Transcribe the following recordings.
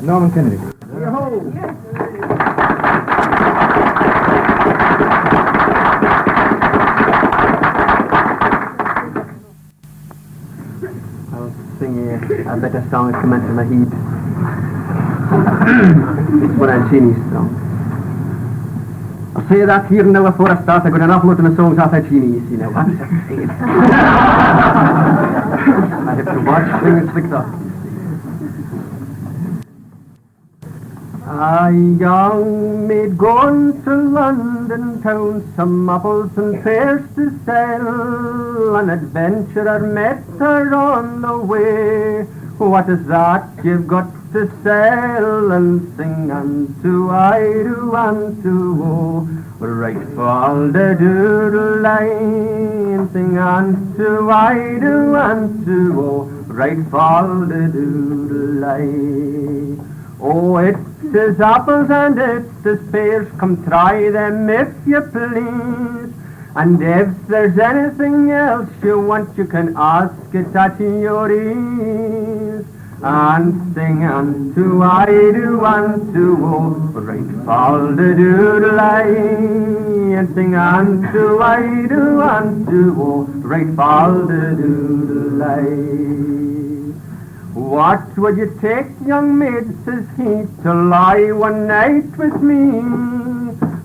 Norman Kennedy. Yo-ho! Yes. I'll sing a better song as commenced in my heat. It's one of Chinese song. I'll say that here now before I start. I've got an awful lot of the songs off of Chinese, you know. I have to watch things like that. A young maid gone to London town, some apples and pears to sell. An adventurer met her on the way. What is that you've got to sell? And sing unto I do unto oh, right fall the doodle line. Sing unto I do unto oh, right fall the doodle line. Oh, it is apples and it is pears, come try them if you please. And if there's anything else you want, you can ask it at your ease. And sing unto I do unto oh, right fall the doodle eye. And sing unto I do unto oh, right fall the doodle eye. What would you take, young maid, says he, to lie one night with me?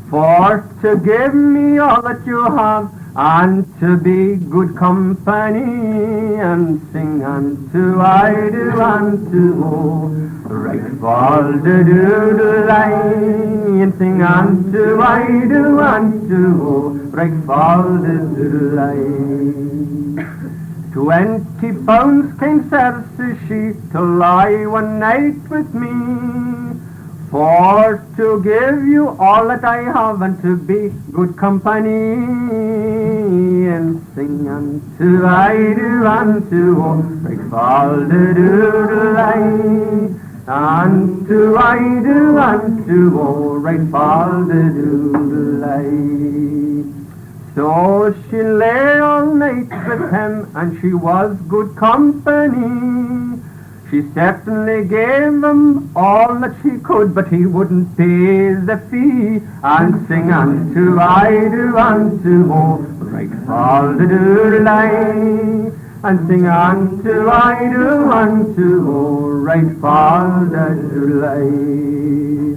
For to give me all that you have, and to be good company, and sing unto I do unto oh, right fall the doodle eye. And sing unto I do unto oh, right fall the doodle eye. 20 pounds came Sir, says she, to lie one night with me, for to give you all that I have and to be good company, and sing unto I do unto oh, right fall the doodle eye. Unto I do unto oh, right fall the doodle eye. So she lay all night with him, and she was good company. She certainly gave him all that she could, but he wouldn't pay the fee. And sing unto I do unto oh, right fall the doodle eye. And sing unto I do unto oh, right fall the doodle eye.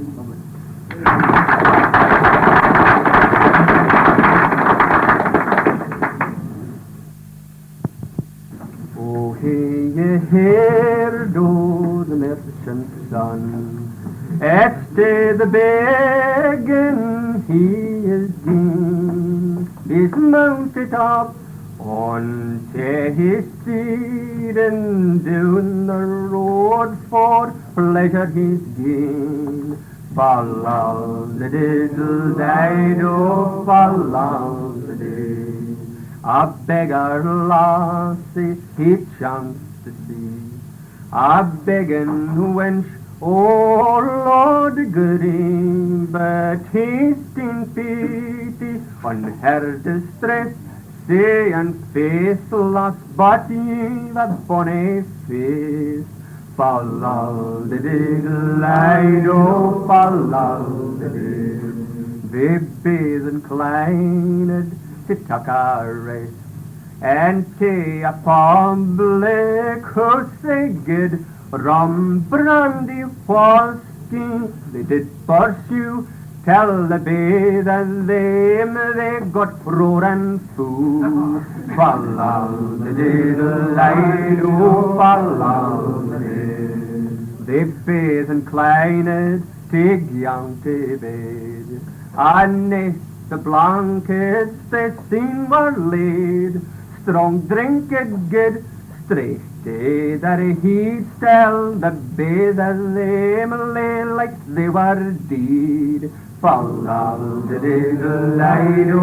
Here do the merchant's son, at stay the begging he is gone. He's mounted up on his steed, and down the road for pleasure he's gone. Follow the diddle dido, follow the diddle. A beggar lassie he chanced to see, a begging wench, oh Lord goody, but he's in pity on her distress, saying faithless, but ye the bonny face. Follow the diddle, I do follow the diddle. They bathe inclined to tuck a rest, and tea a public house they did, rum, brandy, whiskey, they did pursue, tell the bay that them they got roaring fool. Follow the diddle, I do follow the diddle. They bathe inclined, take young to bed, and the blankets they seen were laid, strong drink it good, straight day that he'd tell the bay that them lay like they were dead. Follow the diddle, I do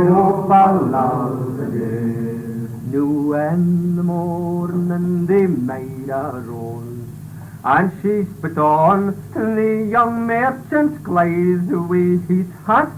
follow the diddle. New in the morning they made a roll, and she spit on the young merchant's glaze with his hat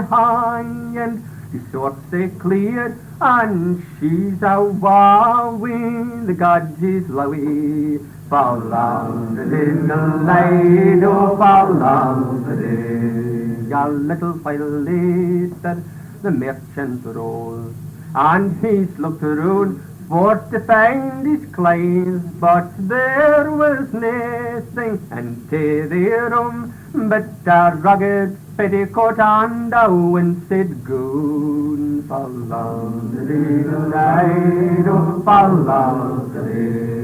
high, and She sorts they cleared, and she's a wowing, the gods is lowy. Fall on the little night, oh, fall on the day. A little while later, the merchant rose, and he's looked around for to find his clients, but there was nothing into their room but a rugged petticoat and a winced goon. Fall on the little night, oh, fall on the day.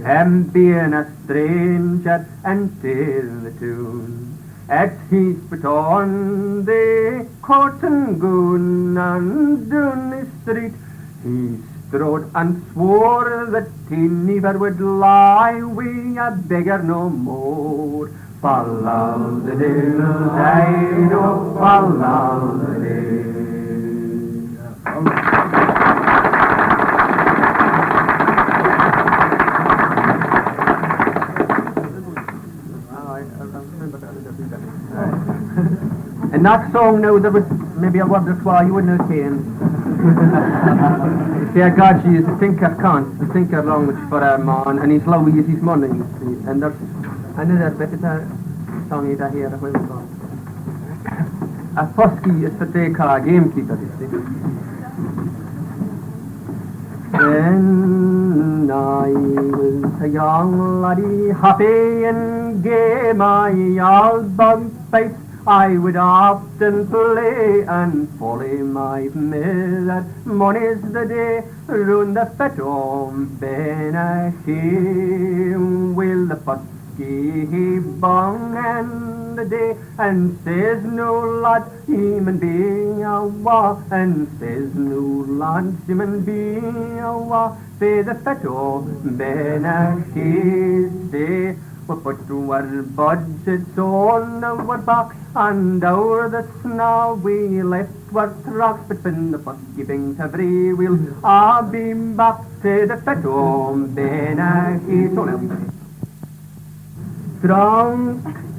Him being a stranger into the tune, as he's put on the coat and goon, and down the street he strode and swore that he never would lie wi' a beggar no more. Fall on the little night, oh, fall on the day. In that song now there was maybe a word or two you wouldn't have taken. Dear God, she is the thinker can't, the thinker language for a man, and he's low is his money, you see. And there's another bit of a song you hear a while ago. A fusky is what they call a gamekeeper, you see. When I was a young laddie, happy and gay, my old bagpipes I would often play and folly my mother. Mony's the day round the fet home Benachim. Will the fusky he bong and the day, and says no lad human being a wa, and says no lad human being a wa. Say the fet home Benachim say. We put our budgets on our backs, and over the snow we left our tracks. But when the bus giving to free, we'll all be back to the fet home Benachie. So now,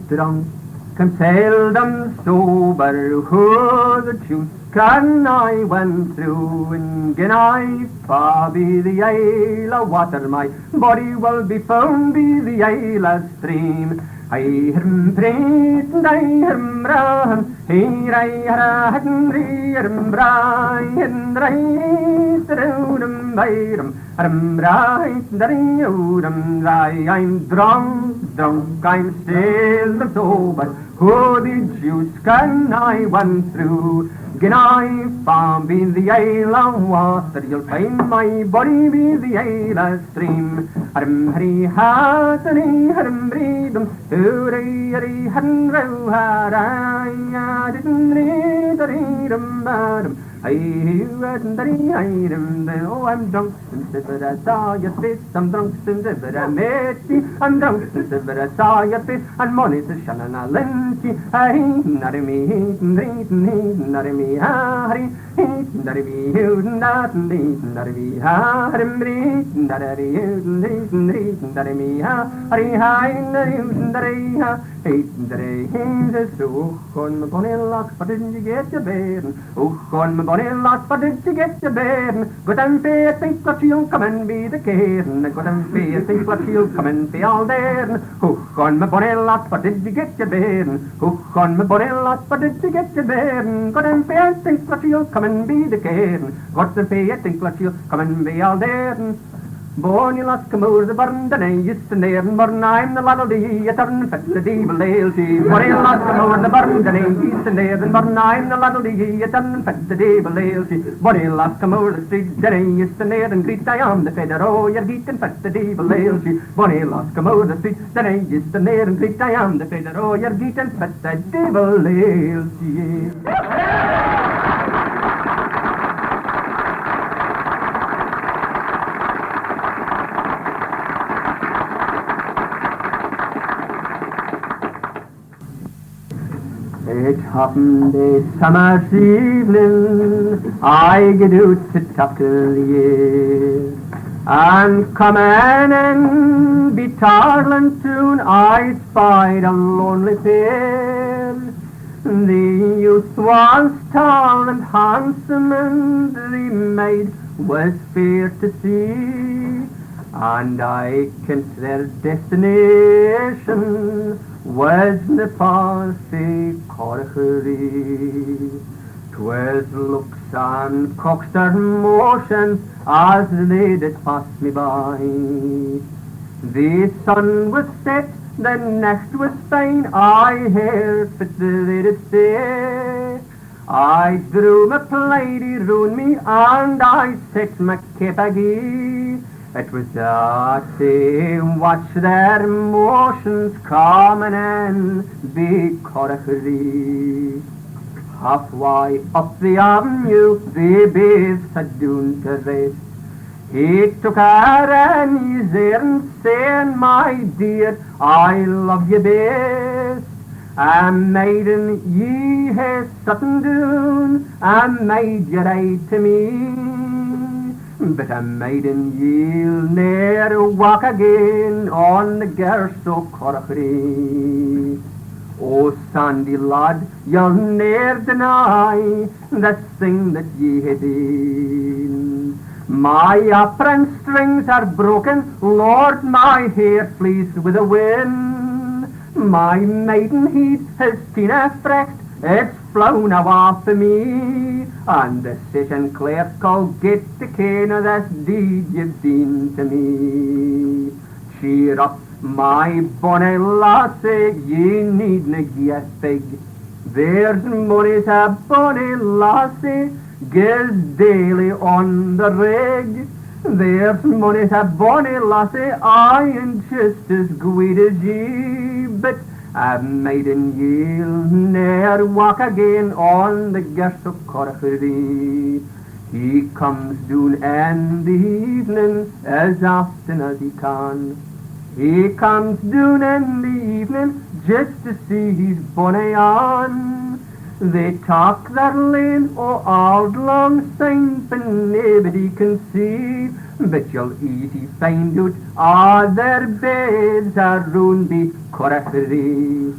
drunk, come seldom sober, who the juice can I went through, and gin I fa be the Isle of water, my body will be found be the Isle of stream. I hear him praise and I hear him run, here I hear a Henry, hear him bright, and right around him by him, right around him. I'm drunk, I'm still sober, who the juice can I went through. Gin I farm be the Isle of water, you'll find my body be the Isle of stream. Hurry, harum, readum, hurry, hadn't row, I didn't read the readum, madam. I oh, I'm drunk since ever I saw your face. I'm drunk since ever I met you. I'm drunk since ever I saw your face. And money's a shall and a lynchy. Not me, not me, hurry. Not me, not me, not me, hurry. Not me, hurry, so on my bonny lock, but didn't you get your bairn? Oh, on my bonny lock, but did you get your bairn? Go down fair, think what you'll come and be the cairn. Go down fair, think what you'll come and be all there. Oh, on my bonny lock, but did you get your bairn? Oh, on my bonny lock, but did you get your bairn? Go down fair, think what you'll come and be the cairn. Go down fair, think what you'll come and be all there. Bonny lass come over the burn, the nay is the nair, and burn I'm the lad of the ye, a turn fetch the devil ale tea. Bonny lass come over the burn, the nay is the nair, and burn I'm the lad of the ye, a turn fetch the devil ale tea. Bonny lass come over the street, the nay is the nair, and greet I am the feather, oh, you're geet and fetch the devil ale tea. Bonny lass come over the street, the nay is the nair, and greet I am the feather, oh, you're geet and fetch the devil ale tea. It happened a summer's evening, I get out to tackle the year, and come in and be tarling tune, I spied a lonely pair. The youth was tall and handsome, and the maid was fair to see, and I kent their destination was the Palsy Corchery. 'Twas looks and coxter motions as they did pass me by. The sun was set, the next was fine, I heard fit they did say. I drew my plaidy round me, and I set my cape agee. It was that they watch their motions coming and be corchery. Halfway up the avenue, the babes had doon to rest. He took her in his ear and saying, "My dear, I love you best. A maiden ye hae sitting down, a maid ye ride to me. But a maiden ye'll ne'er walk again on the Gerso Corchery. Oh, Sandy lad, you'll ne'er deny the thing that ye hae done. My apron strings are broken, Lord, my hair flees with the wind. My maiden heat has been affrecht, it's flown awa for me, and the session clerk'll get the ken of this deed you've done to me. Cheer up, my bonny lassie, ye needna gie a fig. There's money's a bonny lassie, gives daily on the rig. There's money's a bonny lassie, I am just as good as ye, but a maiden ye'll ne'er walk again on the Gerso Corchery. He comes down in the evening as often as he can. He comes down in the evening just to see his bonny on. They talk their lane o' auld lang syne, but nobody can see. But you'll easy find out all their beds are round the Corchery.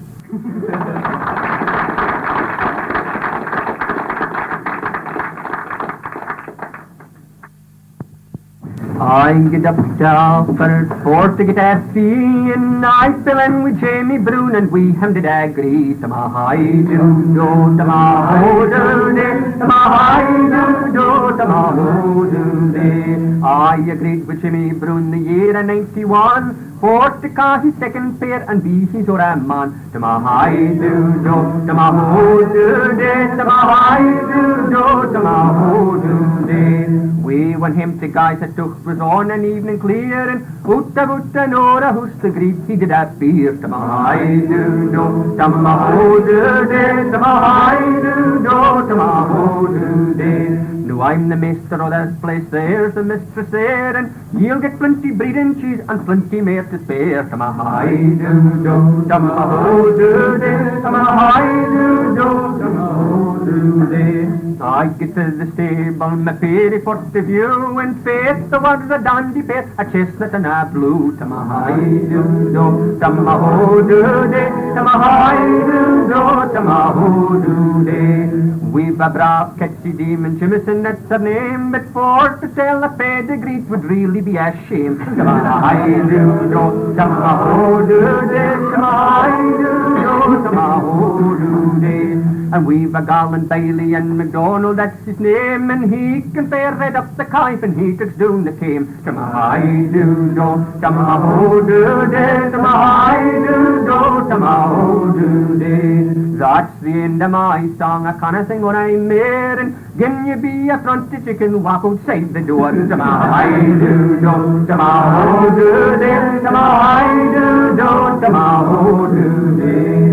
I get up to Alfred for to get a fee, and I fell in with Jamie Brown, and we him did agree. To my high do-do, to my ho-do-day, to my high do-do, to my ho-do-day. I agreed with Jimmy Brown the year of 91, for to call his second pair and be his old man. To my high do-do, to my ho-do-day, to my high do-do, to my ho-do-day. We went him to guys that took was on an evening clear, and out and o'er a house the grief he did appear. To my high do-do, to my ho-do-day, to my high do-do, to my ho-do-day. Now I'm the master of this place, there's the mistress there, and you'll get plenty bread and cheese and plenty more to spare. To my high do-do, to my ho-do-day, to my high do-do, to my ho-do-day. I get to the stable, my perry for the view, and faith there was a dandy pair, a chestnut and a blue. To my high do-do, to my ho-do-day, to my high do-do, to my ho-do-day. We've a brav catchy demon, Jimison, that's her name, but for to tell a pedigree would really be a shame. To my high do-do, to my ho-do-day, to my high do-do, to my ho-do-day. And we've a Garland Bailey and MacDonald, that's his name, and he can bear right up the kipe and he takes down the came. To my high do-do, to my ho-do-day, to my high do-do, to my ho-do-day. That's the end of my song, I canna sing when I'm married. Gin you be a fronted chicken, walk outside the door. To my high do-do, to my ho-do-day, to my high do-do, to my ho-do-day.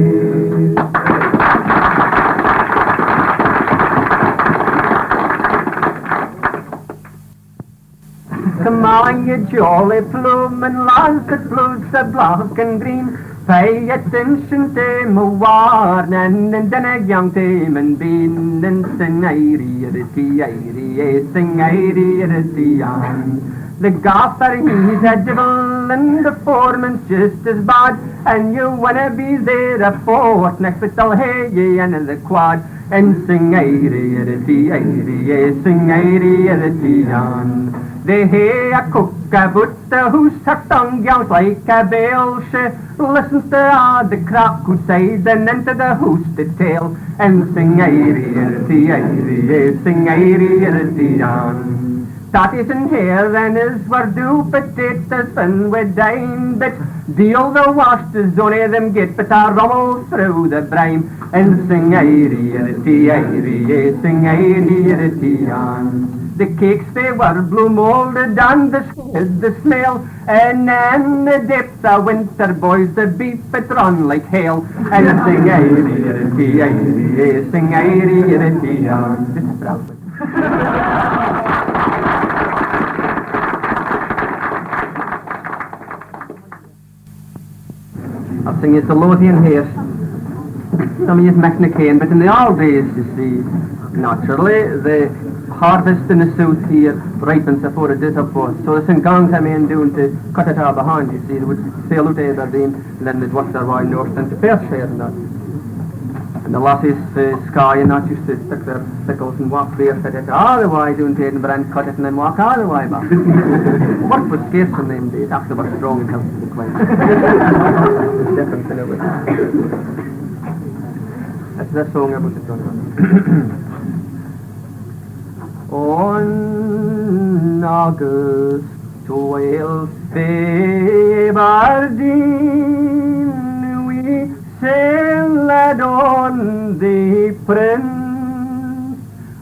Come on, you jolly pluming lads that blues the black and green. Pay attention to my warning and then a young time and being and sing sing on. The gaffer he's a devil and the foreman's just as bad, and you wanna be there a fortnight with all hay and the quad and sing sing on. They hear a cook about the who's her tongue yells like a bell. She listens to all the crack outside and into the hoose the tail and sing sing on. That isn't here and is where do potatoes been with dine, but deal the wash does only them get but I rumble through the brine and sing sing on. The cakes they were blue moulded and the squid the smell, and in the depths of winter boys the beef it run like hail and sing sing on. This is proud. I'll sing you the Lothian here. Some of you McNicain, but in the old days, you see, naturally, the harvest in the south here ripens before it is up both. So the St. Gong came in doing to cut it out behind, you see. They would sail out to Aberdeen and then they'd work their way north into Perthshire and that. And the lassies, Skye and that, used to stick their sickles and walk barefooted all the way down to Edinburgh and cut it and then walk all the way back. Work was scarce in them days, after they were strong and healthy to climb. There's difference in it. That's the song about the done. On August 12th, Aberdeen, we sailed on the Prince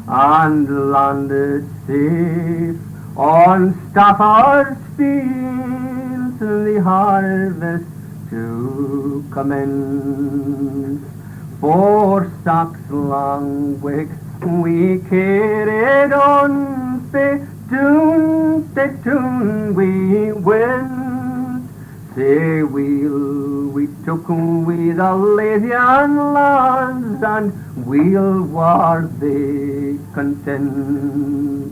and landed safe on Stafford's fields, the harvest to commence. 4 stocks long wicks we carried on, tune we went. Say we took with the Lothian lads, and we'll war they content.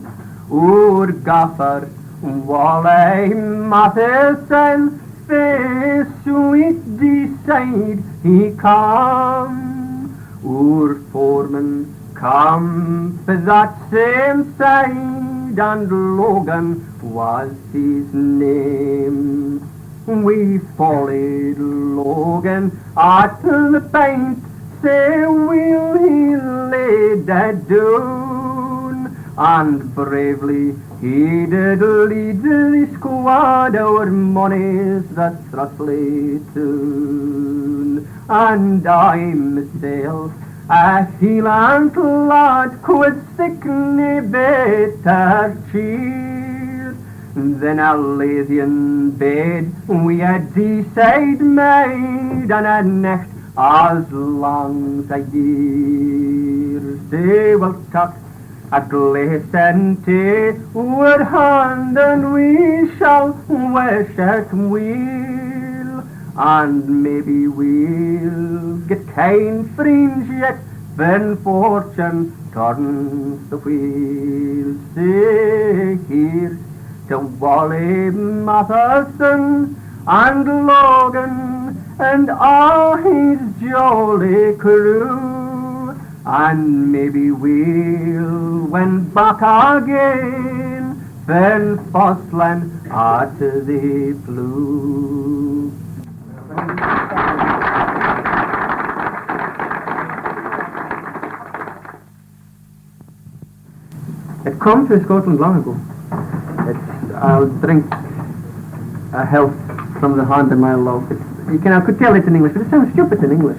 Oor Gaffer, Wally Matheson, face sweet decide he come. Oor Foreman come for that same side, and Logan was his name. We followed Logan at the paint, say will he lay that down, and bravely he did lead the squad our monies that thrussly tune. And I myself a Hieland lad could sick nae better cheer than a Lothian bed we a decide made, and a necht as long as a year. They will tuck a glass and tea with hand, and we shall wish it we'll, and maybe we'll get kind friends yet when fortune turns the wheel. Say here's to Wally Matheson and Logan and all his jolly crew, and maybe we'll went back again when Foslan at the flew. It come to Scotland long ago. I'll drink a health from the hand of my love. I could tell it in English, but it sounds stupid in English.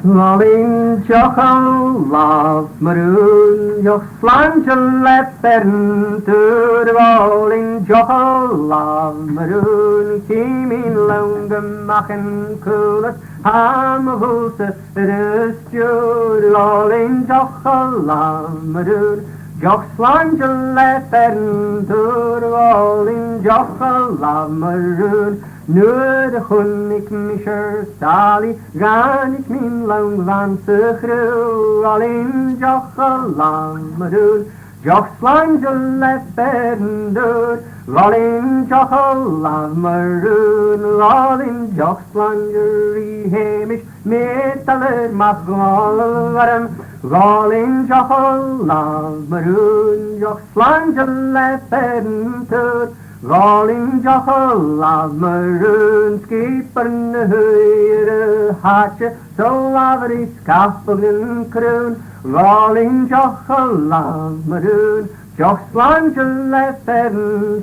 Lolling jochel love maroon, joch slangel leppern to the rolling jochel love maroon, came in long machen coolest, ham hulse, it is Stewart, lolling jochel love maroon, Joch slangel leffen tur all in joch a love maroon. Nu de hunnik mischer stali, gan ik min lang van se gru, all in joch a love maroon. Joch slangel leffen tur, all in joch a love maroon, all in joch slangery hemish, metaler mas galvarm. Rolling joch a love maroon, joch slangel leffen tur, rolling joch a love maroon, skipper na höjre hartje, så laver I skaffelen kroon. Rolling joch a love maroon, joch slangel leffen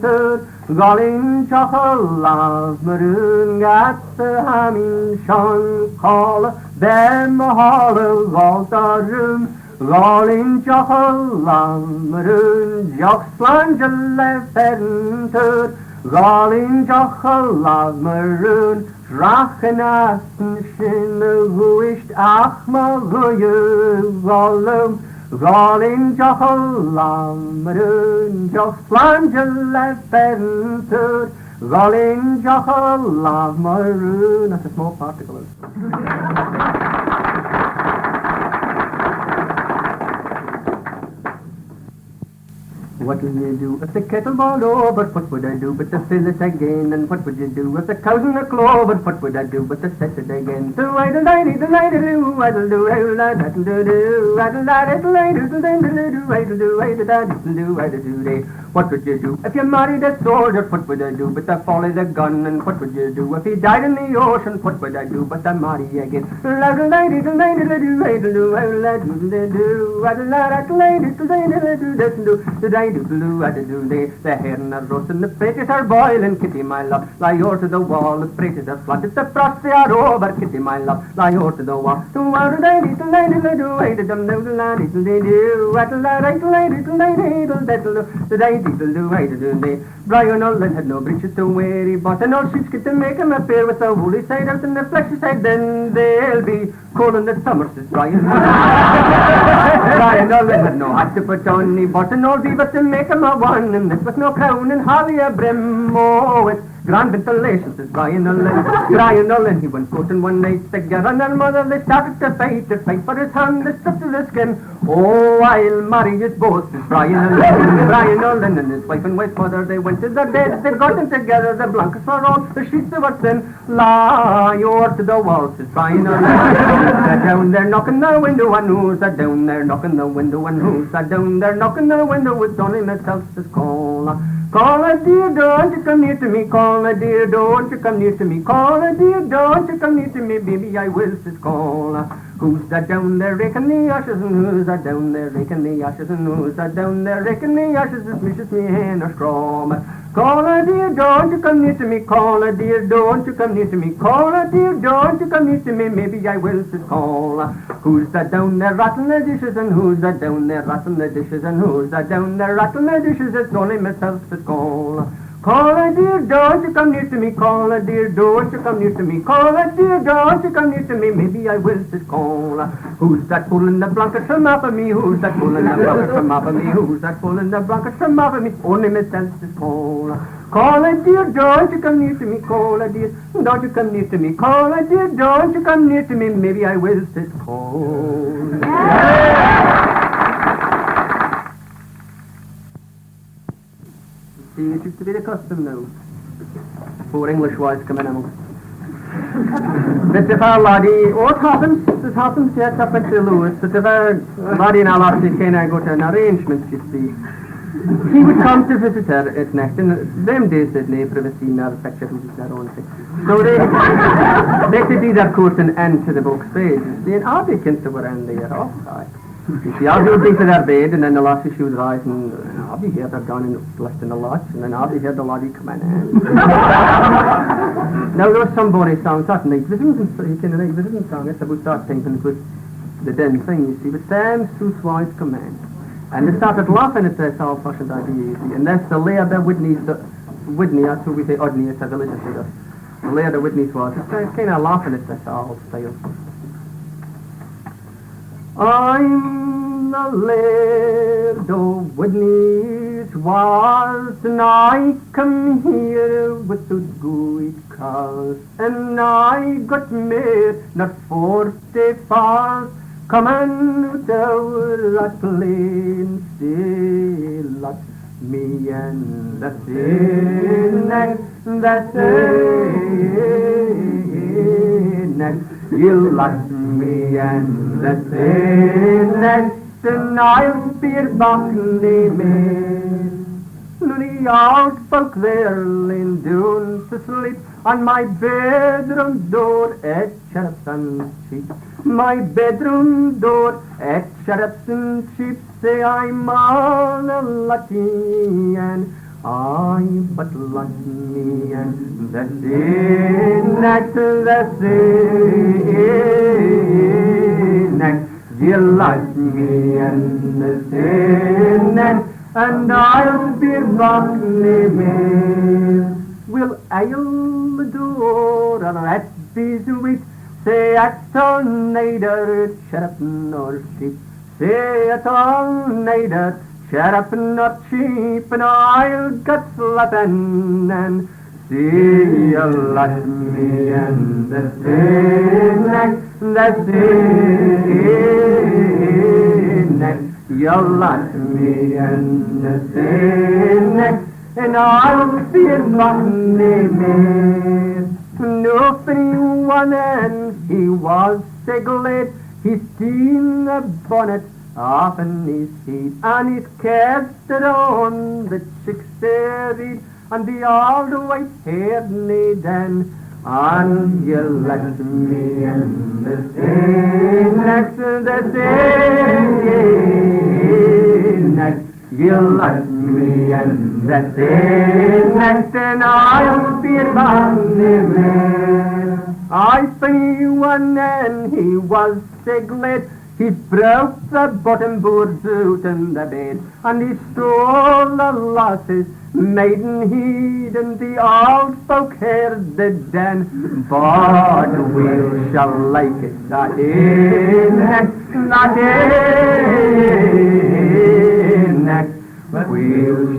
tur, rolling joch a love maroon, gat the hamming shon call, them a holler Walter room. Rolling joch a love maroon, joch slangel leffen tur, rolling joch a love maroon, drachen asten shinne huisht ach ma goeie volum. Rolling joch a love maroon, joch slangel leffen tur, rolling joch a love maroon. That's a small particle. What will you do if the kettle boiled over? What would I do but to fill it again? And what would you do if the cows in the clover? What would I do but to set it again? So idle lady, the lady do, idle do, idle do, do, idle idle lady, the lady do, idle do, idle do. What would you do if you married a soldier? What would I do but to follow the gun? And what would you do if he died in the ocean? What would I do but to marry again? Idle lady, the lady do, idle do, idle do, idle lady, the lady do, the herring are roasting, the potatoes are boiling, Kitty my love, lie over to the wall, the potatoes are flooded, the frost they are over, Kitty my love, lie over to the wall. To our lady, the lady, the do, I did them know the lady, the do, at the lady, the lady, the lady, the do, I did do. Brian Olin had no breeches to wear, he bought an old sheepskin to make him appear with the woolly side out and the fleshy side, then they'll be cool in the summer, says Brian. Brian Olin had no hat to put on, he bought an old beaver to make him a one, and this was no crown and holly a brim. Oh, it's grand ventilation, says Brian Olin. Brian Olin, he went courting one night together, and their mother, they started to fight for his hand, they stripped to the skin. Oh, I'll marry us both, says Brian Olin. Brian Olin and his wife and wife's mother, they went to the bed, they got them together, the blankets were on, the sheets they were thin. Lie over to the wall, says Brian Olin. They're down there knocking the window, and who's that down there knocking the window, and who's that down there knocking the window? It's only myself, says call. Call a dear, don't you come near to me, call a dear, don't you come near to me, call a dear, don't you come near to me, baby, I will, says call. Who's that down there raking the ashes, and who's that down there raking the ashes, and who's that down there raking the ashes, it's Mrs. me hen or straw. Call a dear, don't you come near to me, call a dear, don't you come near to me, call a dear, don't you come near to me, maybe I will, says call. Who's that down there rattling the dishes, and who's that down there rattling the dishes, and who's that down there rattling the dishes, it's only myself, says call. Call a dear, don't you come near to me, call a dear, don't you come near to me, call a dear, don't you come near to me, maybe I will, says call. Who's that pulling the blankets from off of me, who's that pulling the blankets from off of me, who's that pulling the blankets from off of me, only myself, says call. Call a dear, don't you come near to me, call a dear, don't you come near to me, call a dear, don't you come near to me, maybe I will, says call. See, it used to be the custom now. Poor English wives coming out. But if our laddie, oh, it happens yet up until Lewis, that if our laddie and our lassie can go to an arrangement, you see, he would come to visit her at night, and them days said nay, privacy, nor picture, who does their own thing. So they could either courting and to the book stage, you see, and I'll be kin to around there, oh, aye. You see, I'll be to their bed, and then the lassie should rise, and I'll be here, they're gone and left in the lodge, and then I'll be here, the laddie come in. Now there was some bonny songs, that night visiting song, it's about start thinking with the den thing, you see, but then Sue's wives come in, and they started laughing at this old-fashioned idea, you see, and that's the layer that Whitney, that's what we say, Odney, it's a religious figure. The layer that Whitney's was, it's kind of laughing at this old style. I'm the laird o' Whitney's was, and I come here with those good cars, and I got made not 44, coming down that plain still me and the next, you lost me and the next, and I'll be back name. The old folk there layin' down to sleep on my bedroom door at Sheriff's and Cheap. My bedroom door at Sheriff's and Cheap, say I'm all lucky and I but lost me and the next, you lost me and the next, and I'll be back living. Will I'll the door or at be sweet, say at all neither sheriff nor sheep, say at all neither sheriff nor sheep, and I'll get slapping and see you lost me and the next, you lost me and the and I'll be long name. No free one, and he was so glad. He's seen the bonnet off in his head, and he's cast it on the chicks there, and the old white-haired maid, and you left me in the next, you left me in the next, and I'll be back. I see one, and he was so glad. He broke the bottom boards out in the bed, and he stole the lasses, maiden heed, and the old folk heard the den. But we shall like it that next, we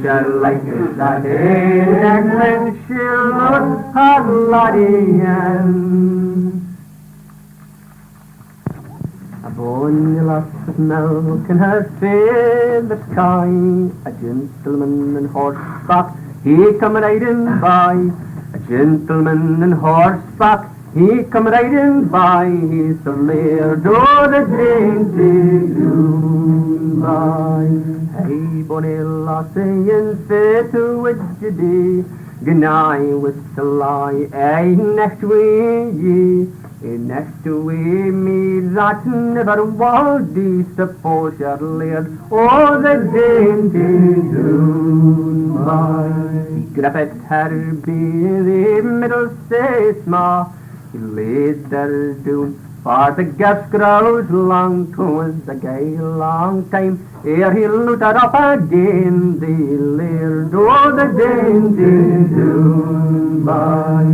shall like it that next, when she'll look her laddie and a bonny lass with milk in her favourite kye, a gentleman in horseback, he come riding by. A gentleman in horseback, he come riding by. He's the laird o' the dainty Doon by. Hey, bonny lassie, in faith would you be, gin I was to lie next wi' ye. Next to me that never was thee, suppose you're laird o' the dainty Doon by. He gripped her by the middle sae sma', he laid her down, for the gas grows long, 'twas a gay long time ere he loot her up again, the laird o' the dainty Doon by.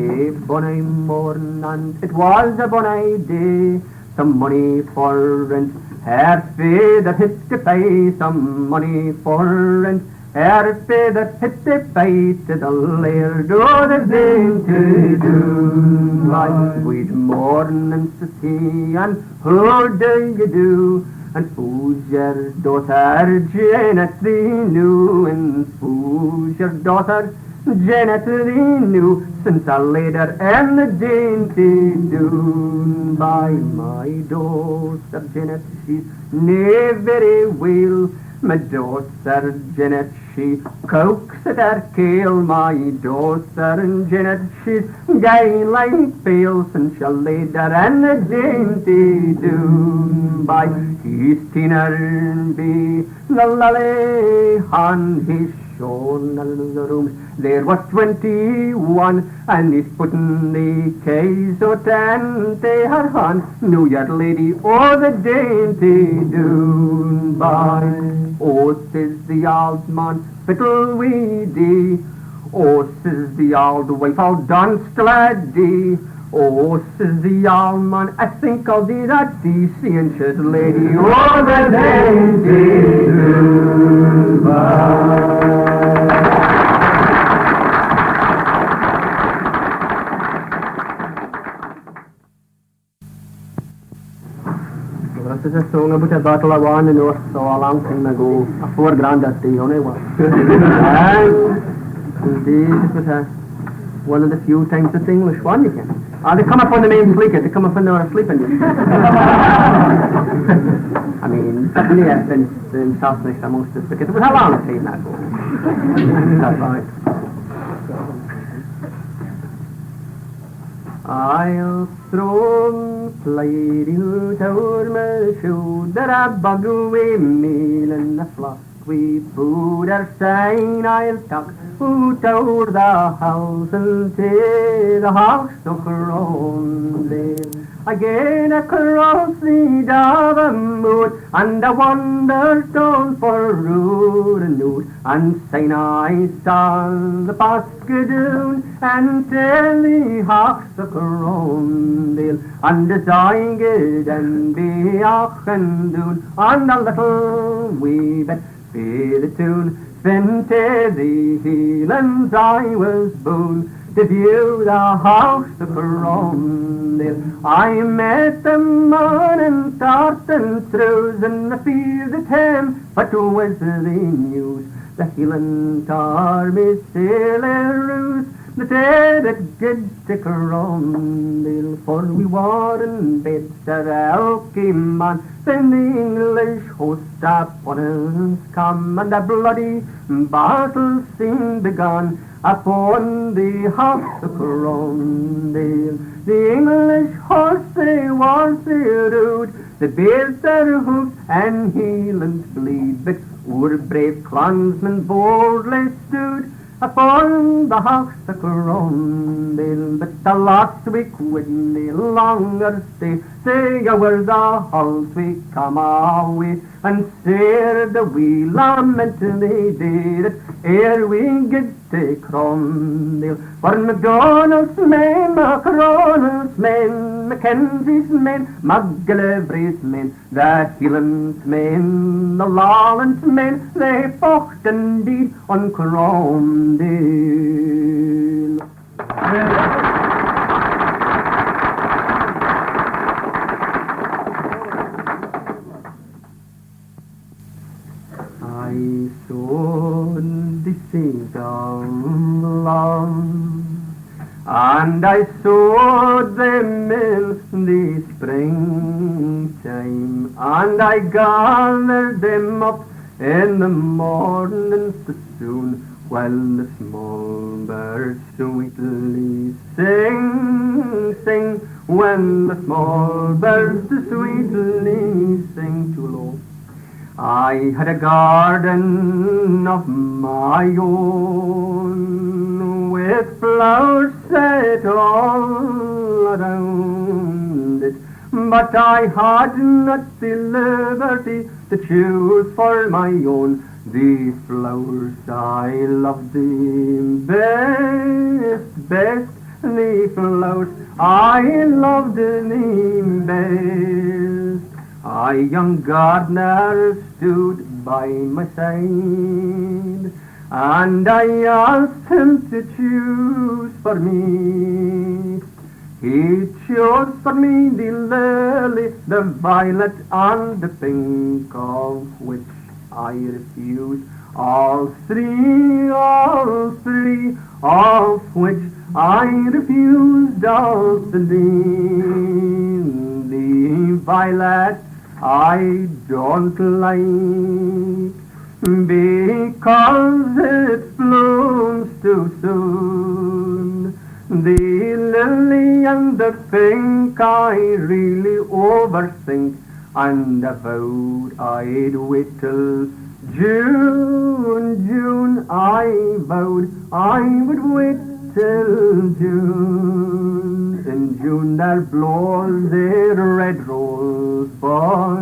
A bonny morn, and it was a bonny day, some money for rent, her feather hit the face, some money for rent, her feather hit the face to the laird o' the dainty Doon by. Good morning, says he, and how do you do? And who's your daughter, Janet, thee new? And who's your daughter, Janet, thee new? Since I laid her in the dainty Doon by. My daughter, Janet, she's nae very well. My daughter, Janet, she cooks at her kale. My daughter, Janet, she's gay like bale, since she laid her in the dainty Doon by. He's teener be the lally on his shoulder rooms. There was 21, and he's putting the keys out into her hand. New Year lady o' the dainty Doon by. Oh, says the old man, fiddle wee dee. Oh, says the old wife, I'll dance till I die. Oh, says the old man, I think I'll do that decent lady o' the dainty Doon. sung about a bottle of wine, you know, so a long time ago, a 4 grand that day, only was. And indeed, it was one of the few times it's English one you can. They come up on the main fleet, they come up when they were sleeping. I mean, certainly has been in softness amongst us, because it was a long time ago. That's right. I'll throw sliding over my shoulder, a bug away meal and a flock. We put our sign, I'll tuck out over the house until the house took around there. Again across the Davamute, and a wonderstone for road and note, and sign I saw the Baskedoon, and tell the hawks took around there. And as I get and be och and doon, on a little wee bit be the tune, then to the Highlands I was born, to view the house of Arundel. I met them on and starting through in the field of Thames, but was the news? The Highland army sailors, the day that did stick Arundel, for we were in bed, Sir Elkie man, then the English host upon us come, and a bloody battle soon begun upon the house of Arundel. The English horse they was their road, they bared their hoofs and Highlands bleed, but our brave clansmen boldly stood upon the house of Arundel. But the last week wouldn't any longer stay, say over the halls we come away, and said the we lament they did it ere we get to Crondale. For MacDonald's men, Macronald's men, Mackenzie's men, McGillivray's men, the Highlands men, the Lowlands men, they fought indeed on Crondale. I saw the seagull long, and I saw them in the springtime, and I gathered them up in the morning so soon, while the small birds sweetly sing, sing, when the small birds sweetly sing too low. I had a garden of my own, with flowers set all around it, but I had not the liberty to choose for my own the flowers I loved the best, best, the flowers I loved the best. A young gardener stood by my side, and I asked him to choose for me. He chose for me the lily, the violet, and the pink, of which I refused all three, of which I refused all three. The violet I don't like, because it blooms too soon. The lily and the pink I really overthink, and I vowed I'd wait till June, June. I vowed I would wait till June. In June there blows the red rose bud,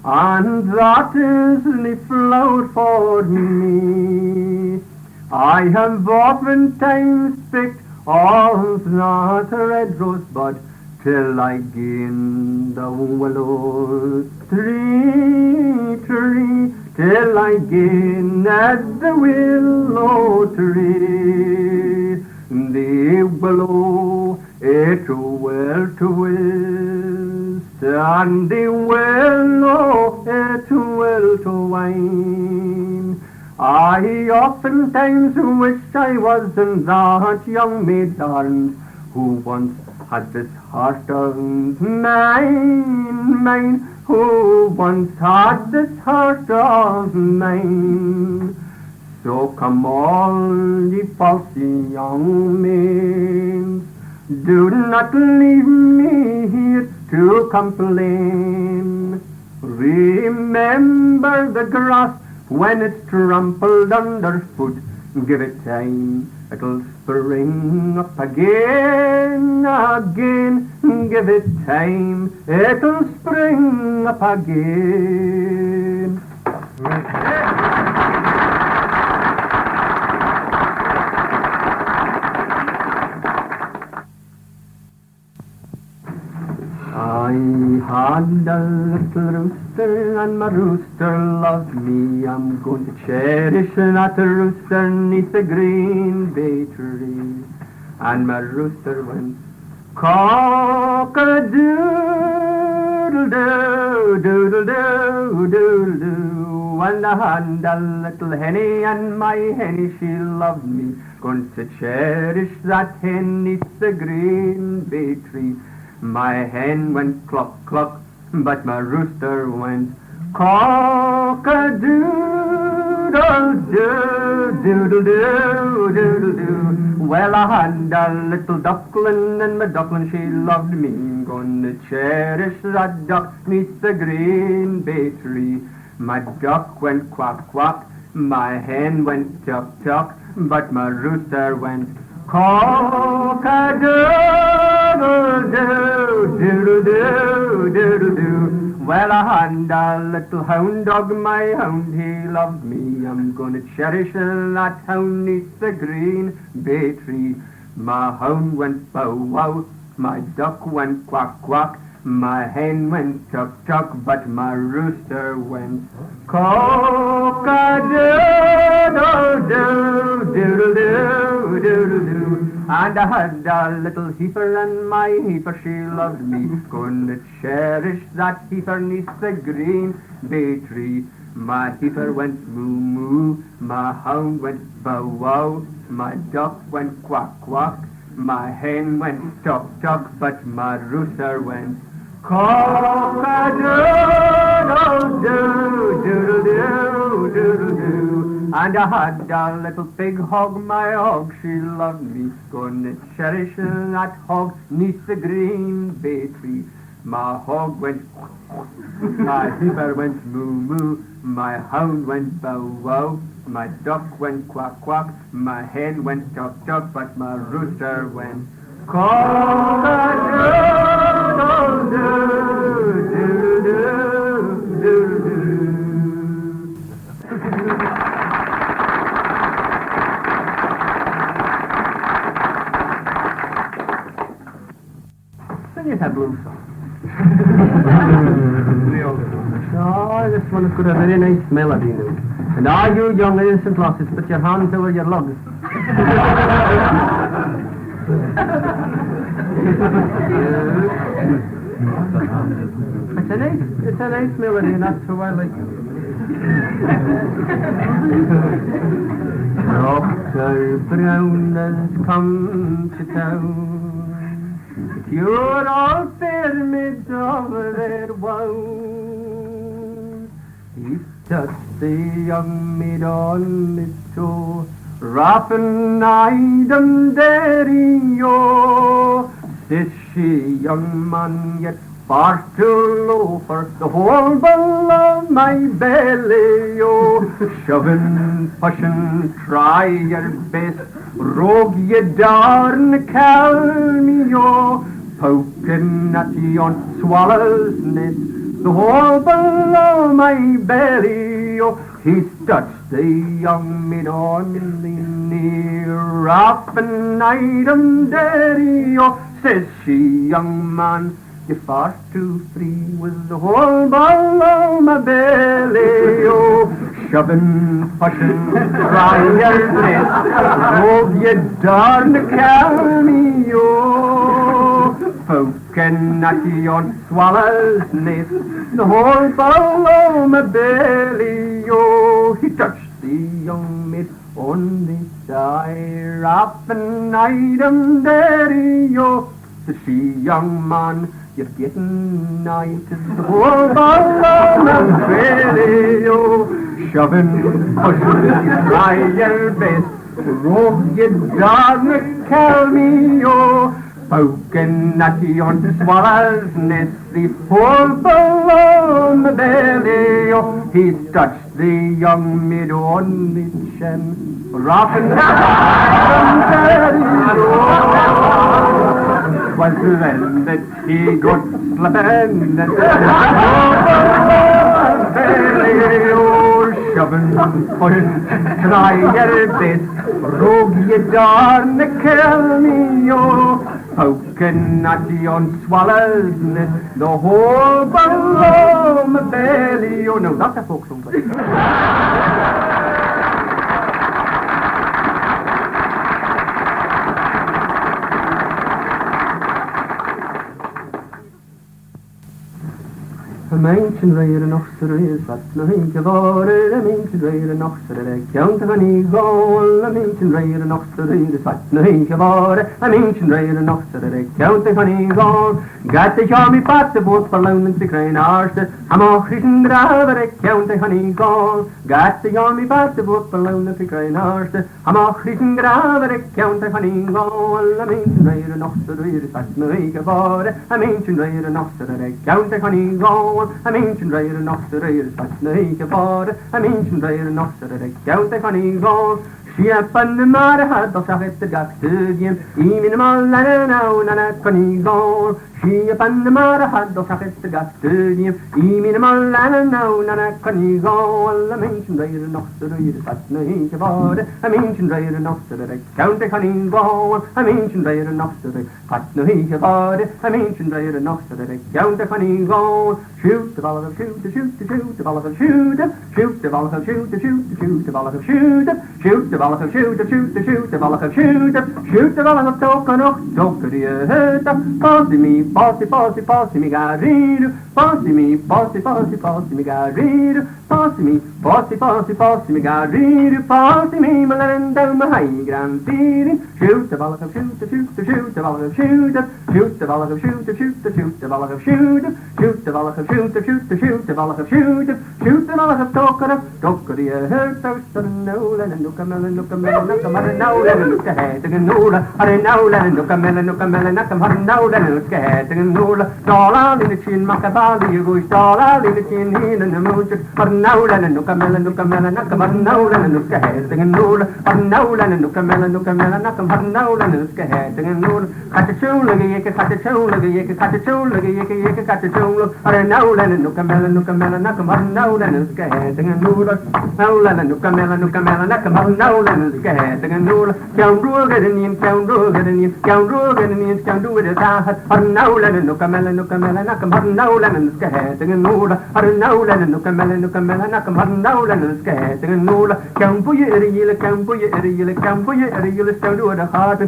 and that is the flower for me. I have oftentimes picked off not a red rose bud, till I gain the willow tree, till I gain at the willow tree. The willow it will twist and the willow it will to wine. I oftentimes wish I wasn't that young maid darned who once had this heart of mine, who once had this heart of mine. So come all ye false young maids, do not leave me here to complain. Remember the grass when it's trampled underfoot. Give it time, it'll spring up again, again. Give it time, it'll spring up again. I had a little rooster, and my rooster loved me. I'm going to cherish that rooster neath the green bay tree. And my rooster went cock-a-doodle-doo, doodle-doo, doodle-doo. And I had a little henny, and my henny, she loved me. Going to cherish that hen neath the green bay tree. My hen went cluck, cluck, but my rooster went cock-a-doodle-doo, doodle-doo, doodle-doo. Well, I had a little duckling, and my duckling, she loved me. Gonna cherish that duck neath the green bay tree. My duck went quack, quack, my hen went tuck, tuck, but my rooster went cock-a-doodle-doo, doodle-doo, doodle-doo. Well, I had a little hound dog, my hound, he loved me. I'm gonna cherish that hound neath the green bay tree. My hound went bow-wow, my duck went quack, quack, my hen went tuck, tuck, but my rooster went cock-a-doodle-doo, doodle-doo, doodle-doo. And I had a little heifer, and my heifer, she loved me. Gonna cherish that heifer neath the green bay tree. My heifer went moo-moo, my hound went bow-wow, my duck went quack, quack, my hen went tuck, tuck, but my rooster went cock-a-doodle-doo, doodle-doo, doodle-doo. And I had a little pig hog, my hog, she loved me. Gonna cherish that hog neath the green bay tree. My hog went my heifer went moo-moo, my hound went bow-wow, my duck went quack, quack, my hen went tuck, tuck, but my rooster went cock-a-doodle-doo, doodle-doo, doodle-doo. Sing it, that blues song. Oh, this one has got a very nice melody now. And all you young innocent lasses, put your hands over your lugs. It's a nice melody, and that's how I like it. Dr. Brown has come to town. You're all fair maids of their woe. He touched the young maid on his toe, rapping-eyed and daring-yo. Says she, young man, yet far too low for the whole ball of my belly, yo. Shoving, pushing, try your best, rogue ye darn call me, yo. Poking at ye on swallow's nest, the whole below my belly, oh. He touched the young maid on the knee, rapping-eyed and daring, oh. Says she, young man, you're far too free with the whole below my belly, oh. Shoving, pushing, try your best, rogue ye darn call me, oh. Folk poking at yon swallow's nest, the whole below my belly, oh, he touched the young maid on the side, up and night and daddy, oh, says she, young man, you're getting nigh to the whole below my belly, oh, shoving, pushing, try your best, rogue you darn tell me, oh, poking at yon swallow's nest, the whole below my belly, oh, he touched the young maid on the chin, rocking the daddy, oh, was then that he got slipping at the belly, oh, shoving, pushing, try your best, rogue you darn kill me, oh, poking at yon swallow's nest, the whole below my belly, oh, no, that's a folk song, but a mansion rare and oxer is that's nothing to border, a mansion rare and oxer, a count of any goal, a mansion rare and oxer is that's nothing to border, a mansion rare and oxer, a count of any goal, got the army part the boat for loan and the crane arse, I'm a Christian driver, a count of any goal, got the army part the boat for loan and the crane arse, I'm a Christian driver, a count of any goal, a mansion rare and oxer is that's nothing to border, a mansion rare and oxer, a count of any goal, I'm ancient rare and oxer, that's naik for, I'm ancient rare and oxer, a count of honey gold. She up on the mare had the sacket the gas to him, even mal and now and a honey gold. She up on the mare had the sacket the gas to him, even mal and now and a honey gold. I'm ancient rare and oxer, that's naik for, I'm ancient rare and oxer, a count of honey gold. I'm ancient rare and oxer, that's naik for, I'm ancient rare and oxer, a count of honey gold. Shoot the ball of shoot the shoot the shoot the ball of shoot shoot the ball of shoot the shoot the shoot the ball of shoot shoot the ball of shoot the shoot the shoot the ball of shoot shoot the ball of token of the head passy me passy passy passy me garrido passy me passy passy passy me garrido passy me passy passy passy me garrido passy me malendo my high grand feeling shoot the ball of shoot the shoot the shoot the ball of shoot shoot the ball of shoot the shoot the shoot the ball of shoot shoot the ball of shoot the shoot the shoot the ball of shoot shoot the ball of token of the head toast and no and look a melon look a melon look a melon now and look ahead and no are now and look a melon look a melon look a melon now and look ahead and no all in the chin makabali you go all in the chin in the moon but now and look a melon look a melon look a melon now and look ahead and no but now and look a melon look a melon look a melon now and look ahead and no cut the shoe look you cut the shoe look you cut the shoe look you cut the shoe are now and look a melon look a melon look a melon now and look ahead and no now and look a melon look a melon look a melon now and look ahead and no count rule getting in count rule getting in count rule getting in count do it are now and look a melon look a melon look a melon now and look ahead and no are now and look a melon look a melon look a melon now and look ahead and no count for your area count for your area count for your area count do it heart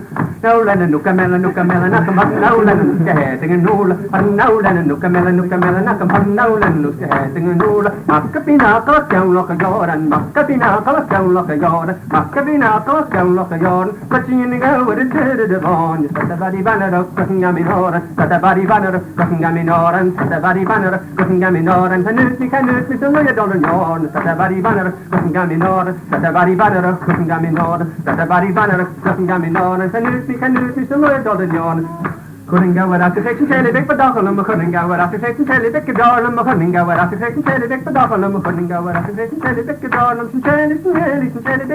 now and look a melon look a melon look a melon now and look ahead and no are now and look a melon look a melon look a melon now and look ahead and no makapina ka count look a yoran makapina ka count look a yoran makapina ka count look a yoran catching go with it to the bone set the body banner up cooking a minor set the body banner up cooking a minor and set the body banner up cooking a minor and can it so you don't know set the body banner up cooking a minor set the body banner up cooking a minor set the body banner up cooking a minor and can it so you don't know couldn't go without the section tell it but dockle couldn't go without the section tell it the darling couldn't go without the section tell it but dockle couldn't go without the section tell it the darling some tell it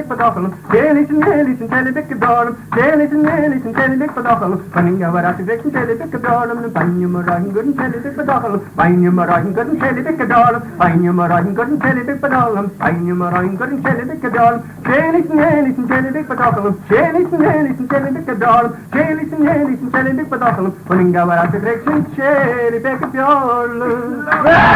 but dockle tell it tell it the darling tell it tell it but dockle couldn't go without the section tell it the darling find you marine couldn't tell it but dockle find you marine couldn't tell it the darling find you marine couldn't tell it but dockle find you marine couldn't tell it the darling tell it tell it but dockle tell it tell it the darling tell it tell it but dockle Putting our out the direction, cherry back up your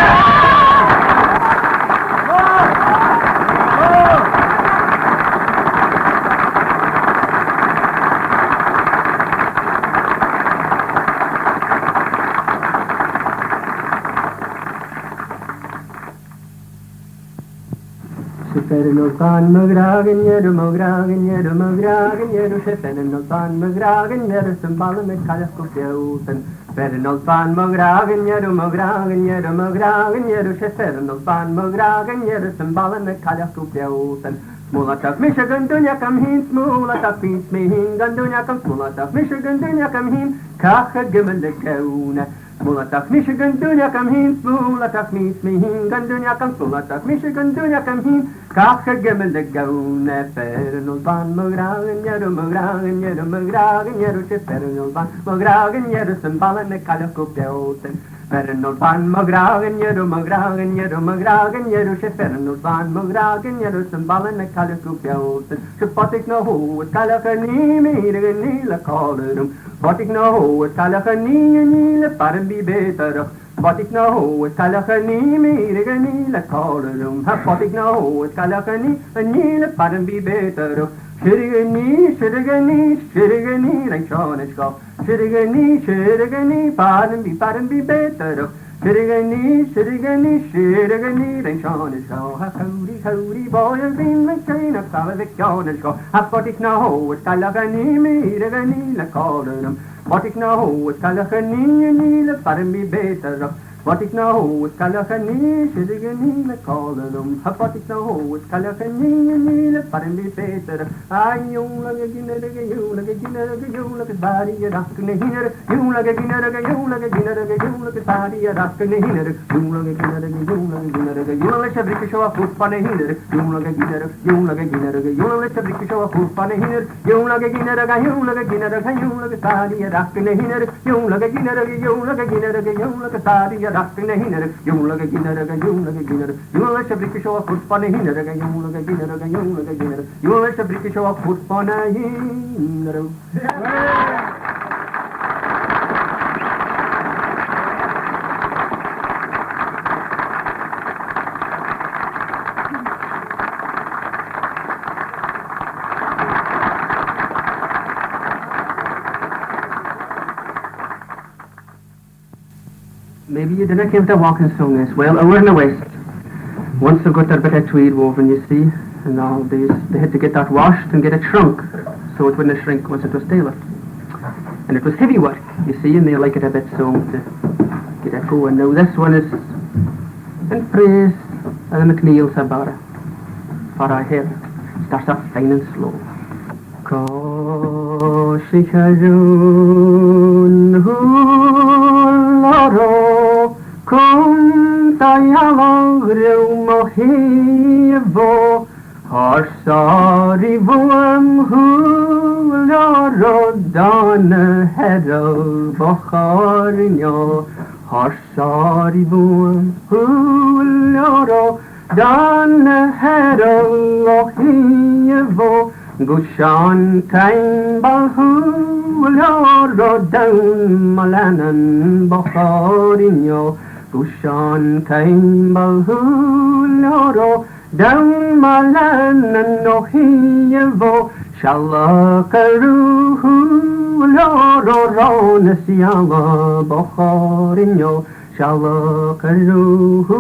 Sheferin ul pan magragen yeru magragen yeru magragen yeru sheferin ul pan magragen yeru symbolen met kallas kopjoten. Sheferin ul pan magragen yeru magragen yeru magragen yeru sheferin ul pan magragen yeru symbolen met kallas kopjoten. Smulatak Michigan dunya kam hin smulatak pins me hin gandunya kam smulatak Michigan dunya kam hin kacha gimmel de kauna. Smulatak Michigan dunya kam hin smulatak mis me hin gandunya kam smulatak Michigan dunya kam hin kacha gimmel de kauna. Fernul ban magragen yeru magragen yeru magragen yeru fernul ban magragen yeru symbolen met kallas kopjoten. Fernul ban magragen yeru magragen yeru magragen yeru fernul ban magragen yeru symbolen met kallas kopjoten. Wat no ho het kallige nie meer niele kallerum. Wat ik no ho het kallige nie niele parbi beter. Wat ik no ho het kallige nie meer niele kallerum. Wat ik no ho het kallige nie niele parbi beter. Shirigani, shirigani, shirigani, like Shonishko. Shirigani, pardon be better. Shirigani, shirigani, like Shonishko. Howdy, boy, I've been like China, cover the Shonishko. I've got it now, it's Kalakani, miragani, like Calderum. What it now, it's Kalakani, like pardon be better. Wat ik nou, het kalachanie, shirigani, le kallerum. Wat ik nou, het kalachanie, le parmi beter. Ay, jonge ginnerige, jonge ginnerige, jonge bari, rakken hinner. Jonge ginnerige, jonge ginnerige, jonge bari, rakken hinner. Jonge ginnerige, jonge shabrike show of foot pan hinner. Jonge ginnerige, jonge shabrike show of foot pan hinner. Jonge ginnerige, bari, rakken hinner. Jonge ginnerige, bari, rakken hinner, jonge ginnerige, jonge shabrike show of foot pan hinner, jonge ginnerige, jonge shabrike show of foot pan hinner. Maybe you didn't came to walking song as well. Over in the west, once they got their bit of tweed woven, you see, and all these, they had to get that washed and get it shrunk, so it wouldn't shrink once it was tailored. And it was heavy work, you see, and they like it a bit so to get it going. Now this one is in praise of the McNeil's about it, for I hear starts off fine and slow. Loro kun tayalang mohivo harsari vuam hu loro dan hero bokharinyo harsari vuam hu loro dan hero mohivo Gushan kain balhu loro down malanan bokharinyo Gushan kain balhu loro down malanan nohiyevo Shalakaruhu loro ronasiala bokharinyo Shalakaruhu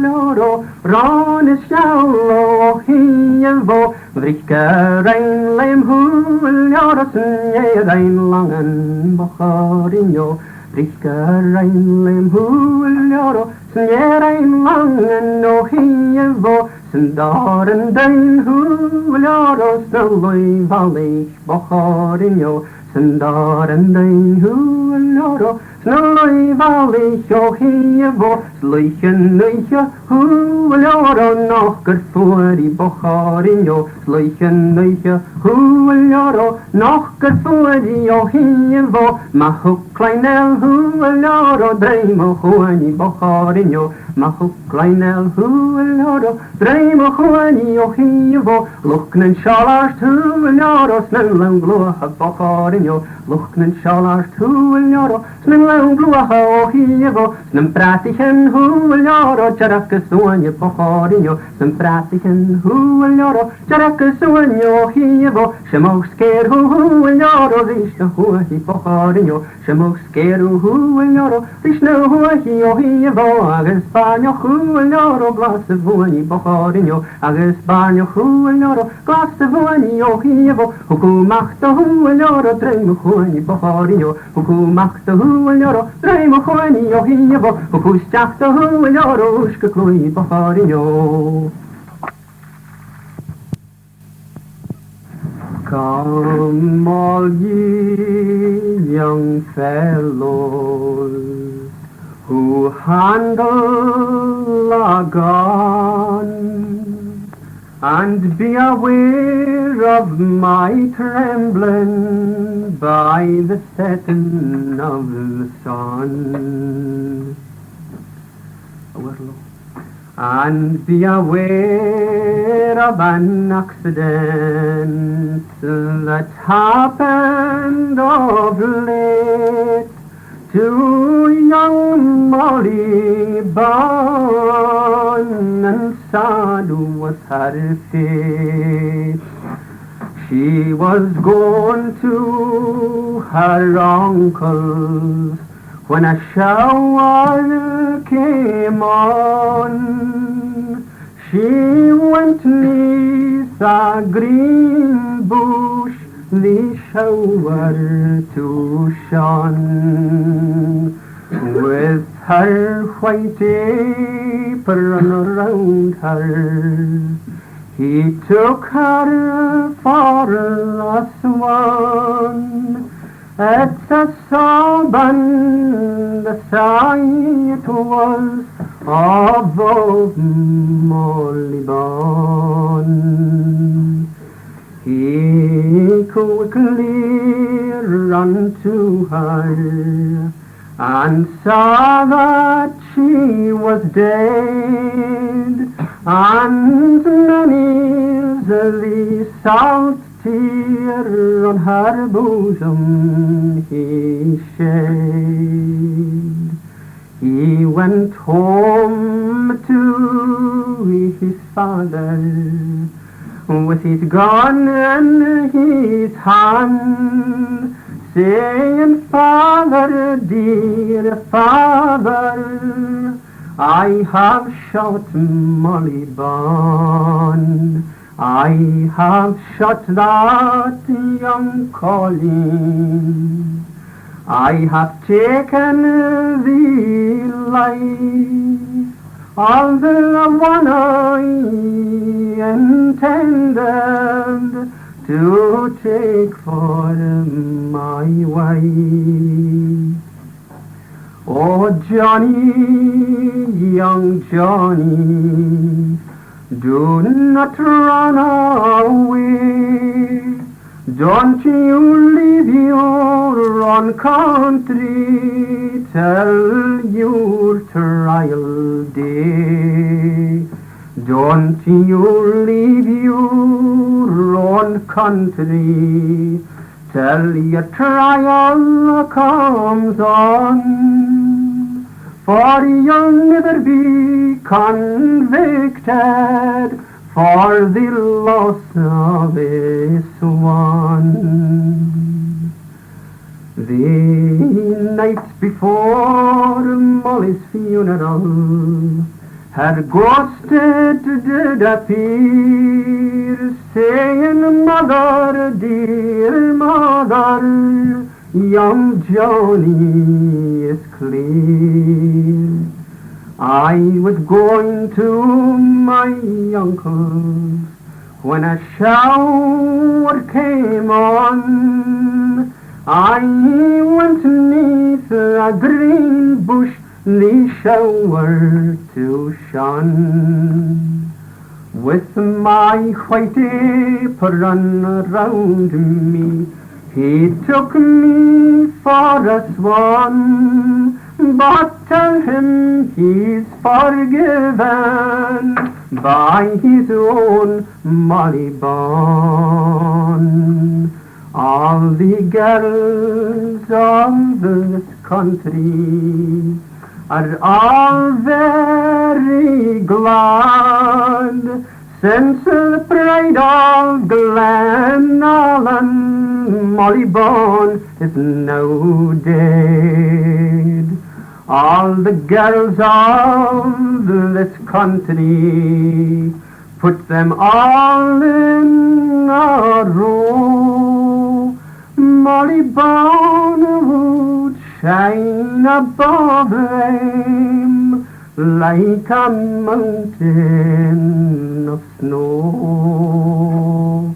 loro ronasiala hiyevo Vrika rein leim hul jarasen je rein langen bokharinyo Vrika rein leim hul jarasen je rein langen no hiyevo Sendaren dein hul jarasen loi valich bokharinyo Sendaren dein hul jarasen loi valich o hiyevo Sluichen nuiche hul jarasen nacher voor i bokharinyo Sluichen nuiche hul jarasen nacher voor i o hiyevo Mahuk kleinel hul jarasen dreimo hoani bokharinyo Mahuk kleinel hul jarasen dreimo hoani o hiyevo Luchnen shalast hul jarasen snellen gloha bokharinyo Luchnen shalast hul jarasen snellen gloha o hiyevo Snem pratichen hul jarasen tjarake soanje bokharinyo Snem pratichen hul jarasen tjarake soanje o hiyevo Shemox ker hul jarasen zishka hoani bokharinyo Shemox skeru hwyl oro, rysnu hwy o hi fo, agos barnio hwyl oro, glas y fwyni bochorinio, agos barnio hwyl oro, glas y fwyni o hi fo, hwcw machta hwyl oro, dreim hwyni bochorinio, hwcw machta hwyl oro, dreim hwyni o hi fo, hwcw stiachta hwyl oro, wysg clwy bochorinio. Come all ye young fellows who handle a gun, and be aware of my trembling by the setting of the sun. And be aware of an accident that happened of late to young Molly Byrne, and sad was her fate. She was going to her uncle's when a shower came on. She went neath a green bush, the shower to shun, with her white apron around her. He took her for a swan. It's a sobbing, the sight was of old Molly Byrne. He quickly ran to her and saw that she was dead, and many's the salt tear on her bosom he shed. He went home to his father with his gun in his hand, saying, "Father, dear father, I have shot Molly Byrne. I have shot that young Colleen. I have taken the life of the one I intended to take for my wife." Oh, Johnny, young Johnny, do not run away. Don't you leave your own country till your trial day. Don't you leave your own country till your trial comes on. For you'll never be convicted for the loss of a swan. The night before Molly's funeral, her ghost did appear, saying, "Mother, dear mother, young Johnny is clear. I was going to my uncle's when a shower came on. I went neath a green bush, the shower to shun, with my white apron around me. He took me for a swan, but tell him he's forgiven by his own Molly Byrne. All the girls of this country are all very glad, since the pride of Glenallen Molly Bone is now dead. All the girls of this country, put them all in a row. Molly Bone would shine above them like a mountain of snow.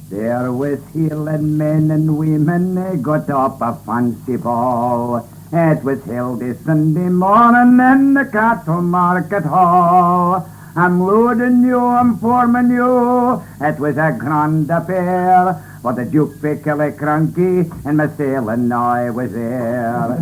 There with heeling men and women, they got up a fancy ball. It was held a Sunday morning in the cattle market hall. I'm loading you, I'm forming you, it was a grand affair. For the Duke Killicranky and my sailing I was there.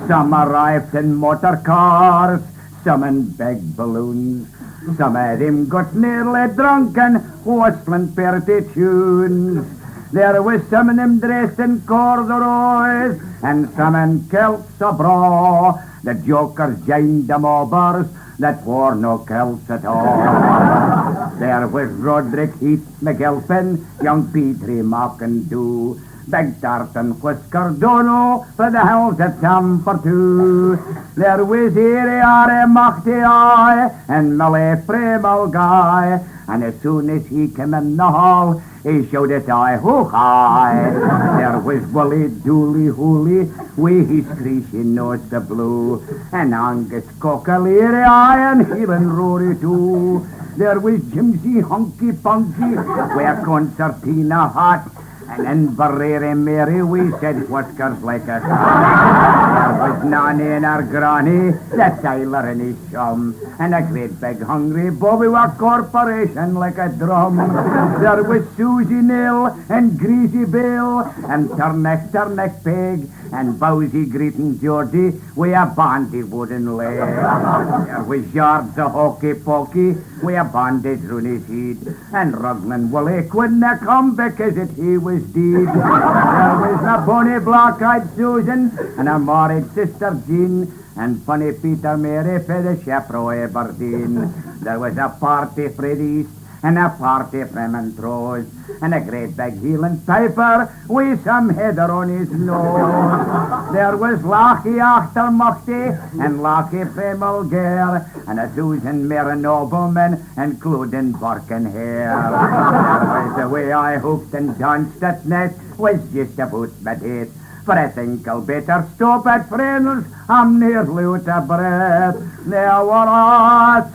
Some arrived in motor cars, some in big balloons. Some of them got nearly drunken, whistling pretty tunes. There was some of them dressed in corduroys, and some in kilts abroad. The jokers joined the mobbers that wore no kilts at all. There was Roderick Heath McGilpin, young Petrie Mockandoo, Big Dart and Whisker Dono for the hills of Tampertu. There was Are Machty Eye and Millie Premal Guy, and as soon as he came in the hall, he shouted I ho hi. There was Willie Dooley Hooley, wi' his creasy nose the blue, and Angus Cockaleary and Helen Rory too. There was Jimsy Hunky Punky, wi' a concertina hat, and Inverary Mary we said whiskers like a cat. There was Nanny and her granny, the tailor and his chum, and a great big hungry Bobby with corporation like a drum. There was Susie Nell and Greasy Bill, and Turnick Pig, and Bowsy greeting Geordie with a bandy wooden leg. There was George the Hokey Pokey with a bandage round his head, and Ruglan Willie couldn't come because he was dead. There was a bonny black-eyed Susan and a married sister Jean, and funny Peter Mary for the Shepro Aberdeen. There was a party for the East and a party from Montrose, and a great big Hieland piper with some heather on his nose. There was Lachie after Muchty and Lachie from Mulgare, and a Susan Mary nobleman and Cluden Burken hair. There was the way I hooked and danced that night was just about my date. For I think I'll better stop at friends, I'm nearly out of breath. There were a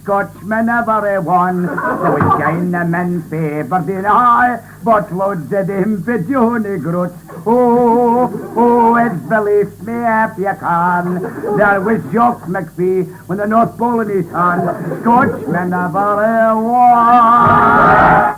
Scotchmen every one. There was Chinamen favoured in eye, but loads of them for Johnny Groots. Oh, it's believe me if you can. There was Jock McBeath with the North Pole in his hand. Scotchmen every one.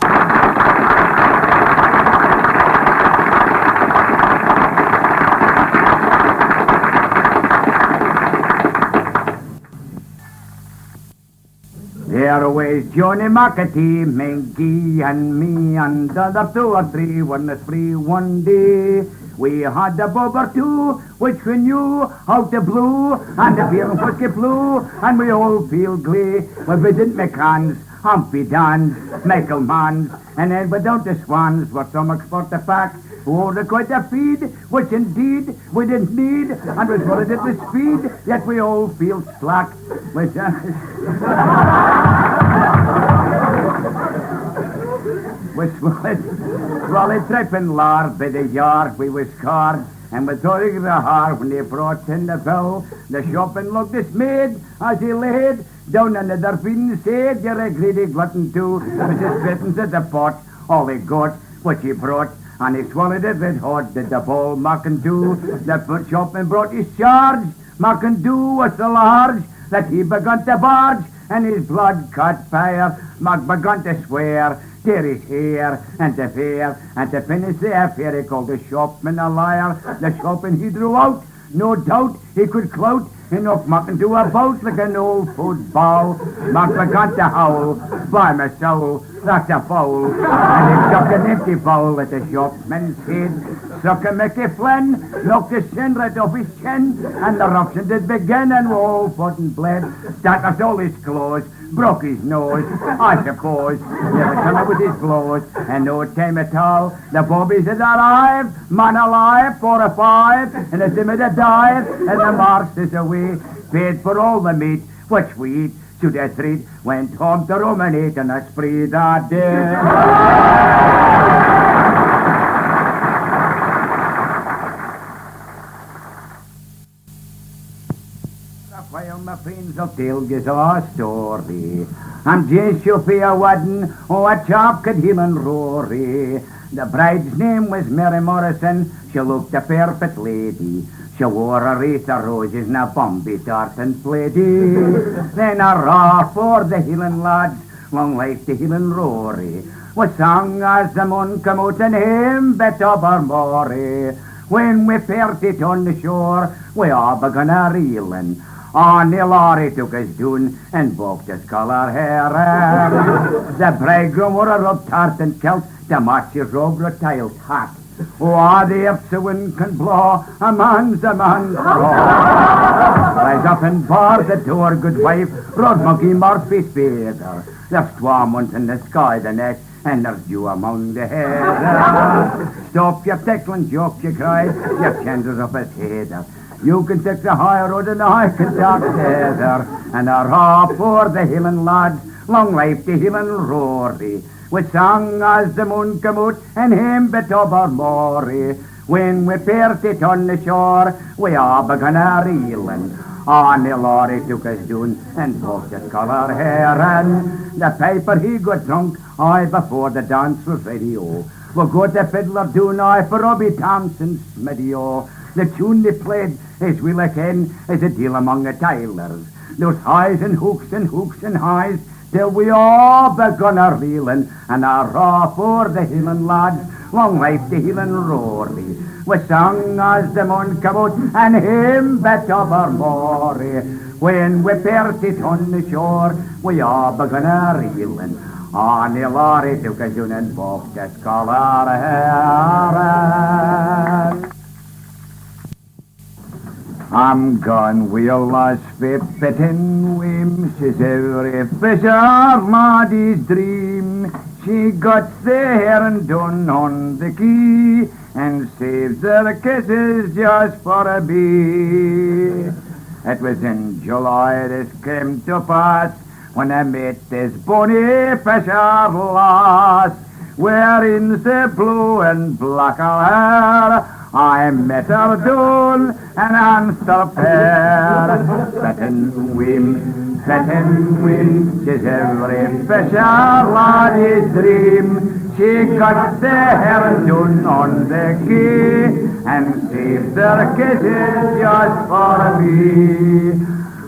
There was Johnny McAtee, Mengie and me and the other 2 or 3 wasn't free one day. We had a bob or two which we knew how to blow, and the beer and whiskey blew, and we all feel glee. We visit McCann's, Humpy Dan's, Michael Mann's, and then without the Swans were so much for the fact. Oh, the quite a feed, which indeed we didn't need, and was worried it was speed, yet we all feel slack. Which, Rolly tripping lard by the yard we was card, and with throwing the heart when they brought in the bill, the shopping looked dismayed as he laid down on the Durfin said, you're a greedy glutton too, Mrs. Bittens at the pot, all he got, what he brought, and he swallowed it red hot, did the ball do. The shopman brought his charge, do was so large, that he begun to barge, and his blood caught fire. Mac begun to swear, tear his hair, and to fear, and to finish the affair, he called the shopman a liar. The shopman he drew out, no doubt he could clout, enough mucking to about like an old food bowl. Mac begun to howl, by my soul, that's a foul. And he stuck an empty bowl at the shopman's head. Suck a Mickey Flynn, knocked the sin right off his chin, and the ruption did begin, and we all fought and bled. Stacked all his clothes, broke his nose, I suppose. Never come up with his blows, and no time at all. The bobbies is alive, man alive, 4 or 5, and the timid a dive, and the marks is away. Paid for all the meat, which we eat. To the street, went home to ruminate on a spree that day. While my friends will tell you a story, I'm just you for a wedding, oh, a chap could heal and rory. The bride's name was Mary Morrison, she looked a perfect lady. She wore a wreath of roses and a Bombay tartan plaidy. Then a raw for the Hieland lads, long life to Hieland Rory, was sung as the moon come out and him bet Obermory. When we fared it on the shore, we all begun a reeling. On the lorry took his dune and both his colour hair. The bridegroom wore a rubbed tartan kilt to match his robe tiled hat. Oh, the ifs the wind can blow, a man's throw. Rise up and bar the door, good wife, Rod Monkey Murphy Speeder. The storm went in the sky the next, and there's you among the heather. Stop your tickling joke, you cried, your chances up his heather. You can take the high road and I can talk tether. And a raw for the Hillen lads, long life to Hillen Rory. We sang as the moon came out and him bit of our mory. When we pierced it on the shore, we all began a reeling. On the lorry took us down and poked his collar hair. And the piper he got drunk, aye, before the dance was ready, oh. We got the fiddler down, aye, for Robbie Thompson's smithy, oh. The tune they played, as we like in, is a deal among the Tylers. Those highs and hooks and highs, till we all begun a reeling, and a raw for the Hillen lads, long life to Hillen Rory. We sang as the moon came out, and him bet of our mory. When we pierced it on the shore, we all begun a reeling. On the lorry took us down and poked his collar hair. I'm gone wheel us fitting whims, she's every fisher laddie's dream. She got the herring done on the quay, and saves her kisses just for a bee. It was in July this came to pass, when I met this bonny fisher lass, wearing the blue and black hair. I met her down and answer fair. Fettin' whim, she's every fisher laddie's dream. She got the herring down on the quay, and saved her kisses just for me.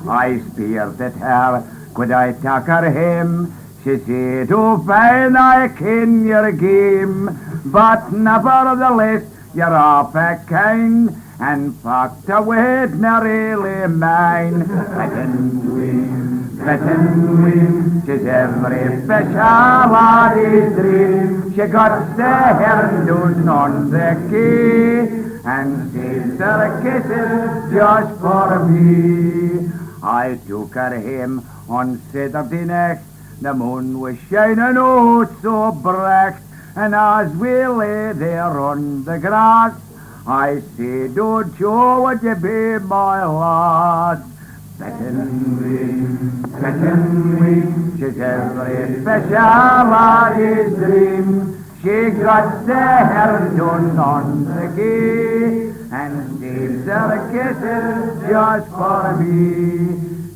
I speared at her, could I take her home? She said, oh fine, I ken your game, but nevertheless, you're up a kind, and fucked away, not really mine. Fettin' whim, she's every fisher laddie's dream. She got the herring down on the quay, and saves her kisses just for me. I took her home on Saturday next. The moon was shining out so bright, and as we lay there on the grass, I said, oh Joe, would you be my lass? Fettin' whim, she's every fisher laddie's dream. She got the herring down on the quay, and saves her kisses just for me.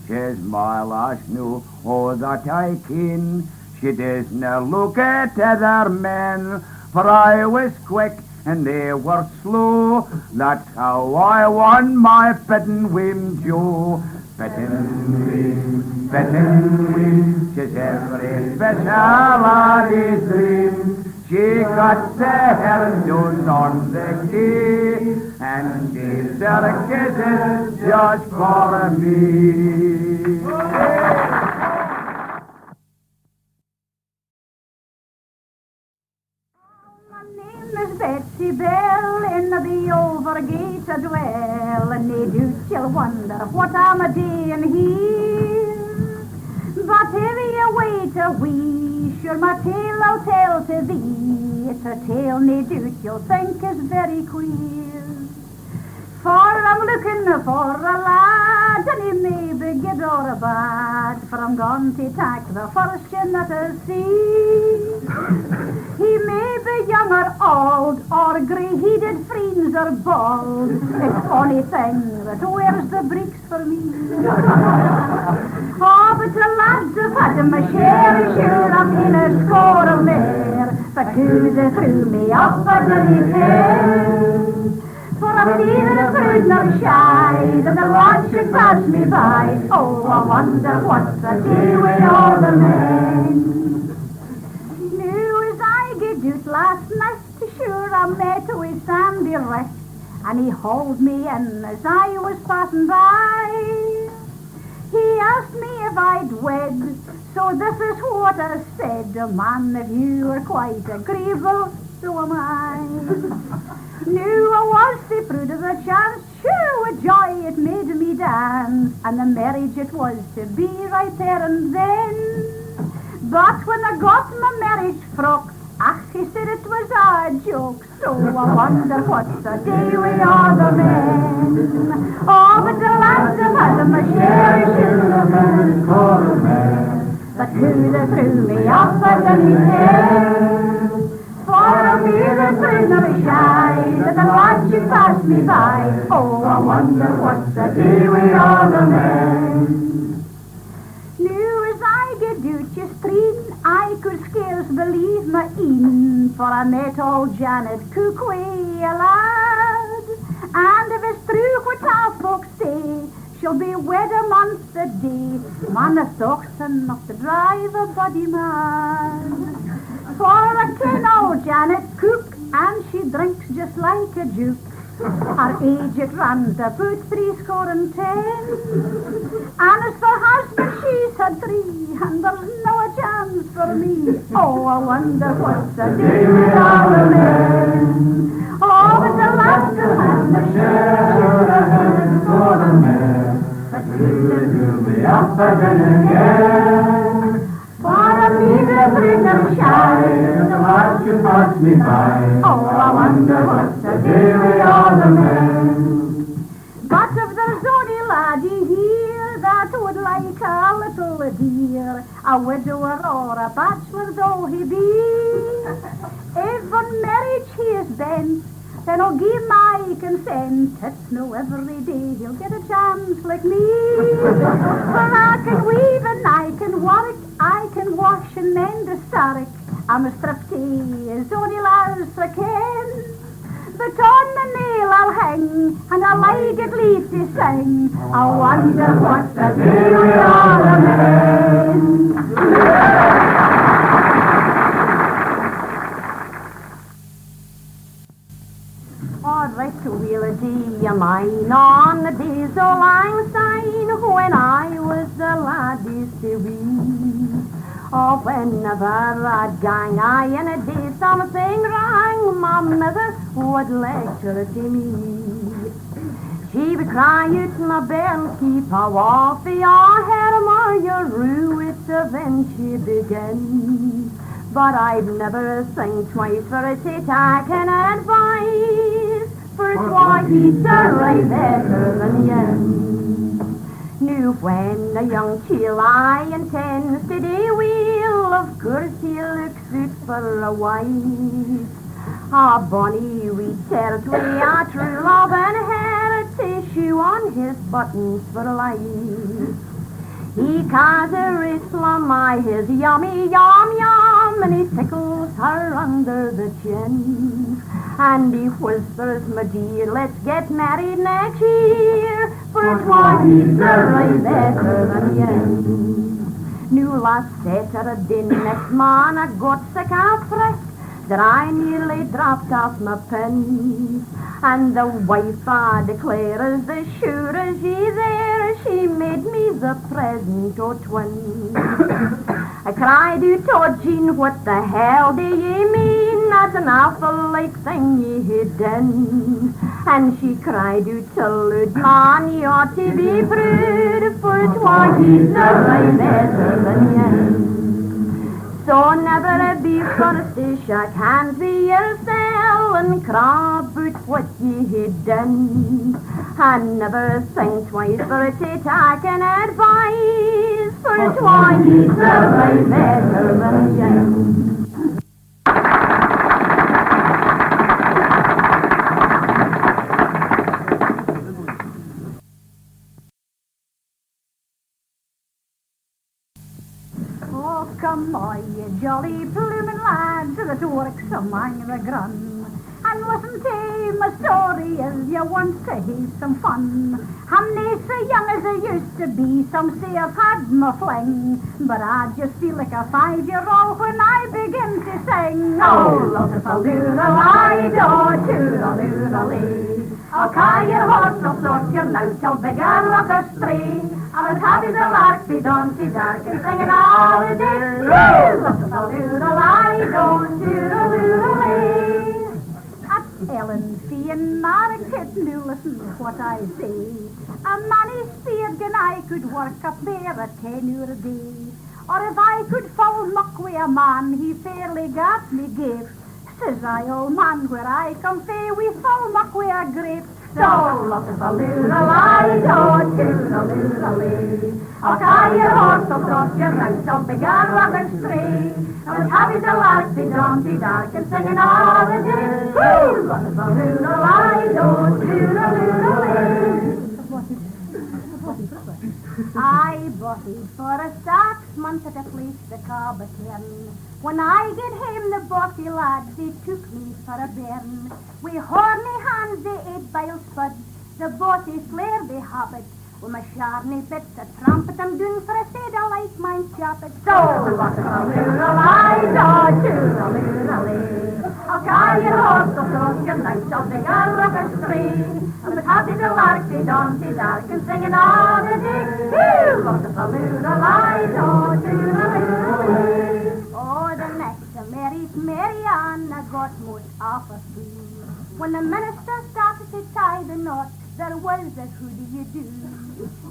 She's my lass now, oh that I ken. She doesn't look at other men, for I was quick and they were slow. That's how I won my fettin' whim, Joe. Fettin' whim, she's every fisher laddie's dream. She got the herring down on the quay, and gives her kisses just for me. Betsy Belle in the overgate a dwell, and nae doubt you'll wonder what I'm a doing here. But if you wait a wee, sure my tale I'll tell to thee. It's a tale nae doubt you'll think is very queer. For I'm looking for a lad, and he may be good or bad, for I'm going to take the first in that I see. He may be young or old, or grey-headed friends or bald. It's funny thing that wears the breeks for me. Oh, but the lads have had my share, sure I'm in a score of there. But who they threw me up a bloody tail. For I'm neither afraid nor shy, that the rod should pass me by. Oh, I wonder what's the deal with all the men. Just last night, sure I met with Sandy Rest, and he hauled me in as I was passing by. He asked me if I'd wed, so this is what I said. Man, if you were quite agreeable, so am I. Knew I was the fruit of the chance, sure with joy it made me dance, and the marriage it was to be right there and then. But when I got my marriage frock, he said it was a joke. So I wonder what's the day we are the men. Oh, but the lads have had my share of children for a man. But who they threw me off at any head. For me the prisoner shy, that the lads should pass me by. Oh, I wonder what's the day we are the men. Now as I get out your street, I could scarce believe my een, for I met old Janet Cookway, a lad. And if it's true what our folks say, she'll be wed a month a day. Man, I thought enough to drive a body mad. For I ken old Janet Cook, and she drinks just like a duke. Her age it runs about 70. And as for husband, she's had 3, and there's no chance for me. Oh, I wonder what's the day we are the men. Oh, but the last of hand the share for the men. But who'll be up again? For me the prisoner shy, and the lads should pass me by. Oh, I wonder what's the day we are the men. But if there's only laddie here that would like a little dear, a widower or a bachelor though he be, if on marriage he is bent, then I'll give my consent. It's no every day he'll get a chance like me. For I can weave and I can work, I can wash and mend a sark. I'm a striptease, is only lads I can. But on the nail I'll hang, and I like it leave to sing. I wonder what the day we are the men. I'd like to wheel a day of mine on the days of lang syne when I was a laddie so wee. Oh, whenever I'd gang I in a day something wrong, my mother would lecture to me. She would cry out, my Belle, keep her off your hair, more your rue it when she begins. But I'd never sing twice for a taking advice, for it's why he's a right better than the end. Now when a young chiel I intends to do wheel, of course he looks out for a wife. A bonny wee telt wi' a true love and heritage shoe on his buttons for life. He calls her Islam his yummy yum yum, and he tickles her under the chin. And he whispers, my dear, let's get married next year, for it's why he's the right better than the end. New last set at a din next man, I got sick of fright that I nearly dropped off my pins. And the wife I declare is as sure as she's there, she made me the present o' twins. I cried out, oh Jean, what the hell do ye mean? That's an awful like thing ye had done. And she cried out, salute man, ye ought to be proud, for it's why he's the right better than ye. So never be first to shake hands with yourself and crab out what ye had done. And never sing twice for it to take an advice, for it's why he's the right better than ye. Come on, ye jolly bloomin' lads that works among the grun, and listen to my story as you want to have some fun. I'm nae so young as I used to be, some say I've had my fling, but I just feel like a 5-year-old when I begin to sing. Oh, look-a-doodle-lie, do-toodle-doodle-lee. I'll carry your horse, I'll sort your note, I'll beggar like a spree. I was happy the lark be dancey dark and singing all the day. Look-a-doodle-lie, do-toodle-doodle-lee. At Ellen Fee and Market, now listen to what I say. A manny speared and I could work up there a 10 hour a day. Or if I could foul muck wi' a man, he fairly got me gift. Says I, old man, where I come fae, we foul muck wi' a grape. So, look at the loo-la-lie, do, toodle-loo-la-lee. I'll tie your horse across your mouth, so big a rugged string. And happy the lark, be donkey dark, and singing all the day. Woo! Look at the loo-la-lie, do, toodle-loo-la-lee. I bought it for a 6 months at a place the Carberton. When I get home, the bossy lads, they took me for a bairn. Wi' horny hands, they ate bile spuds, the bossy flare they habit. With my sharny bits, a trumpet I'm doing for a said I like my choppet. So, what a loo-la-lie, do, toodle-loo-la-lee. I'll carry your horse across your night, so big a rugged tree. And the happy the lark, they donkey dark, and singing all the day. Woo! What a loo-la-lie, do, toodle-loo-la-lee. Oh, the next to Mary's Marianne, I got most off a fool. When the minister started to tie the knot, there was a who do you do?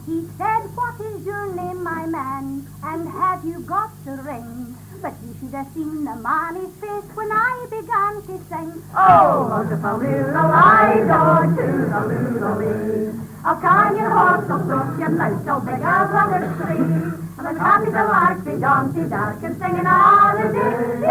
He said, what is your name, my man, and have you got the ring? But you should have seen the man's face when I began to sing. Oh, wonderful loo-la-lie, do, toodle-loo-la-lee. I'll tie your horse across your mouth, so big a rugged tree. And the happy the lark, the donkey dark, and singing all the day.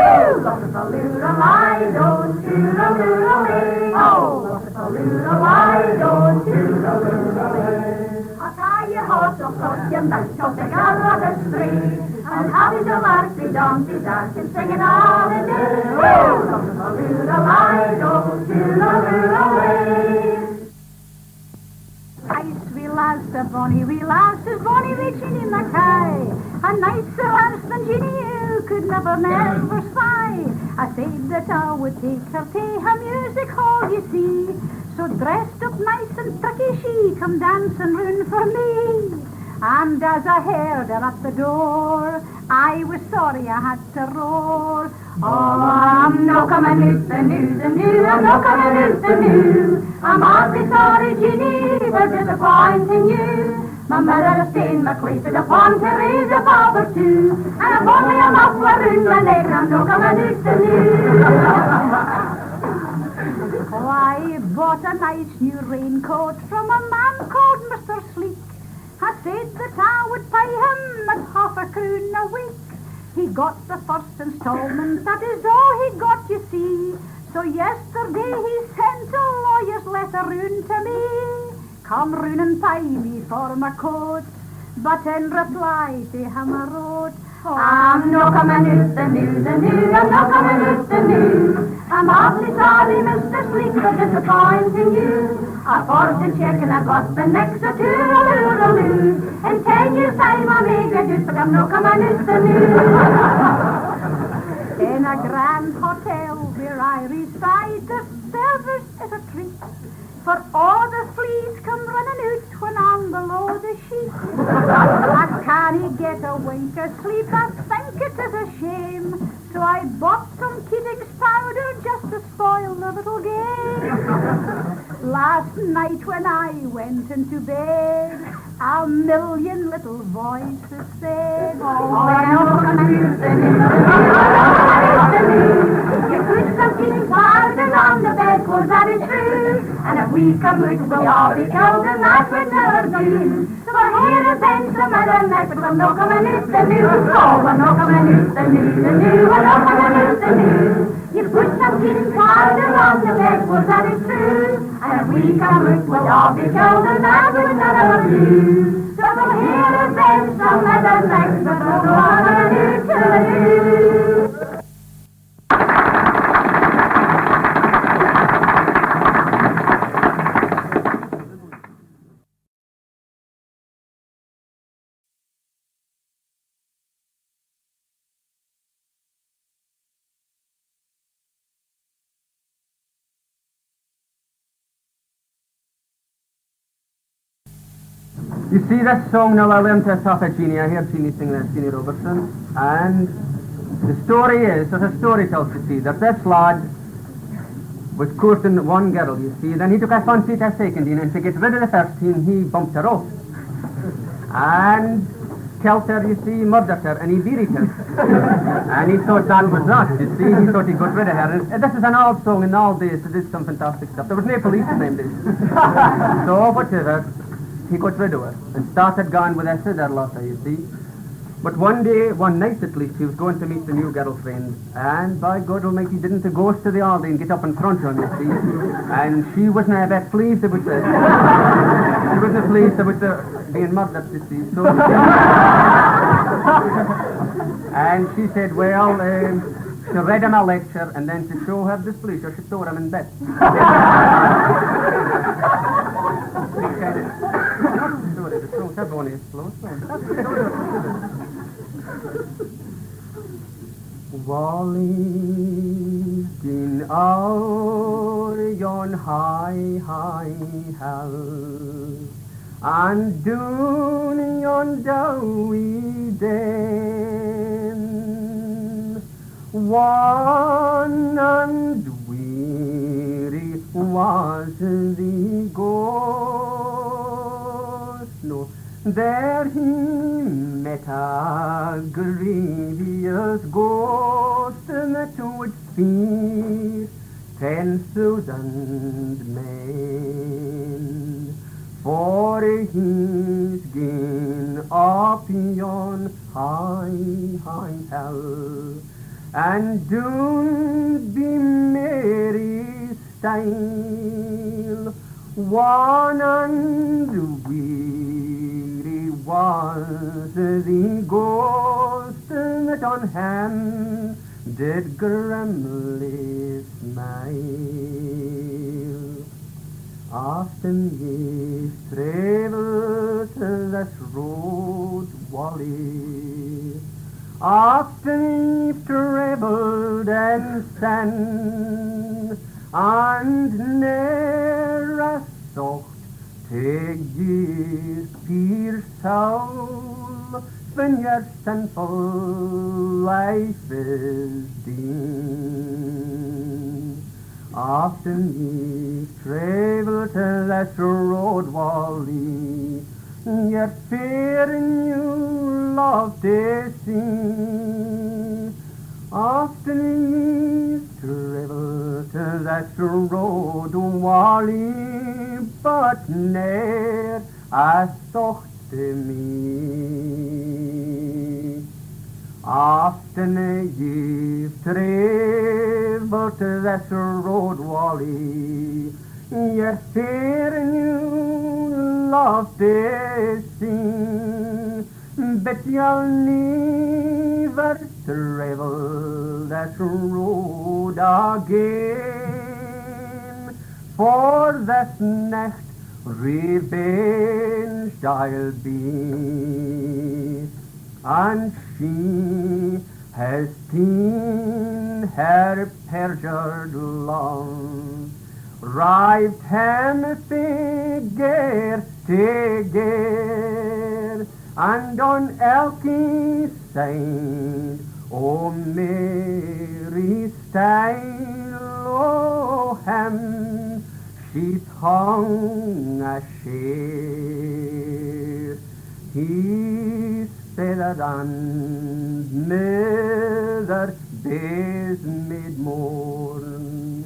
Wonderful loo-la-lie, do, toodle-loo-la-lee. Oh, wonderful loo-la-lie, do, toodle-loo-la-lee. I'll tie your horse across your mouth, so big a rugged tree. And happy the lark, the donkey dark, and singing all the day. Wonderful loo-la-lie, do, toodle-loo-la-lee. Ice wee lass, the bonny wee lass, is bonny wee Ginny Mackay. A nicer lass than Ginny you could never spy. I said that I would take her to a music hall, you see. So dressed up nice and tricky she come dancing round for me. And as I heard her at the door, I was sorry I had to roar. Oh, I'm no coming out the new, I'm no coming out the new. I'm awfully sorry, Ginny, for disappointing you. My mother stained my cleated upon to raise a bob or two. And I'm only a muffler in my leg, I'm no coming out the new. Oh, I bought a nice new raincoat from a man called Mr. Sleek. I said that I would pay him at £0.50 a week. He got the first instalment, that is all he got, you see. So yesterday he sent a lawyer's letter round to me. Come round and pay me for my coat. But in reply to him I wrote, I'm no coming out the new, I'm no coming out the new. I'm awfully sorry, Mr. Sleek, for disappointing you. I forged a check and I got the next to toodle-loo-la-loo. In 10 years' time I may get it, but I'm no coming out the new. In a grand hotel where I reside, the service is a treat. For all the fleas come running out when I'm below the sheet. I can't get a wink of sleep, I think it is a shame. So I bought some Keating's powder just to spoil the little game. Last night when I went into bed, a million little voices said, oh, I know you put some Keating's powder on the bed, 'cause that is true. And if we come out, we'll all be killed, and that would never do. So we're here to bend some other night, but we're no coming out the new. Oh, we're no coming out the new, we're no coming out the new. You put some Keating's powder on the bed, 'cause that is true. And if we come out, we'll all be killed, and that would never do. So we're here to bend some other night, but we're no coming out the new. You see that song now I learned to top of Jeannie. I heard Jeannie sing that, Jeannie Robertson. And the story is, there's a story tells you see, that this lad was courting one girl, you see. Then he took a fancy to a second, and to get rid of the first team, he bumped her off. And killed her, you see, murdered her, and he buried her. And he thought that was that, you see. He thought he got rid of her. And this is an old song in all days. It is some fantastic stuff. There was no police named this. So whatever, he got rid of her and started going with her sister Lotta, you see. But one night at least, he was going to meet the new girlfriend, and by God Almighty, he didn't go to the Aldi and get up in front of him, you see. And she wasn't a bit pleased about it. She wasn't pleased about being murdered, you see. So, and she said, well, she read him a lecture, and then to show her displeasure, she threw him in bed. Everyone is close. Wally's in our yon high hell, and doon yon dowie den, one and weary was the ghost. No, there he met a grievous ghost that would fear 10,000 men. For he's gone up yon high hell, and don't be merry style. One and weary was the ghost that on him did grimly smile. Often ye travelled this road, Wally. Often ye travelled in sin, and ne'er a thought to your pure soul when your sinful life is done. Often ye travel to this road, Wally, yet fearing you love to see. Often ye travel to this road, Wally, but ne'er a thought to me. Often you've travelled to this road, Wally, yet fearing you love to see, but you'll never travel that road again, for this next revenge I'll be. And she has seen her perjured love, rived him figure to gear, and on Elkie side, oh Mary style, oh him, she's hung a share. He's better and mither days mid-morn,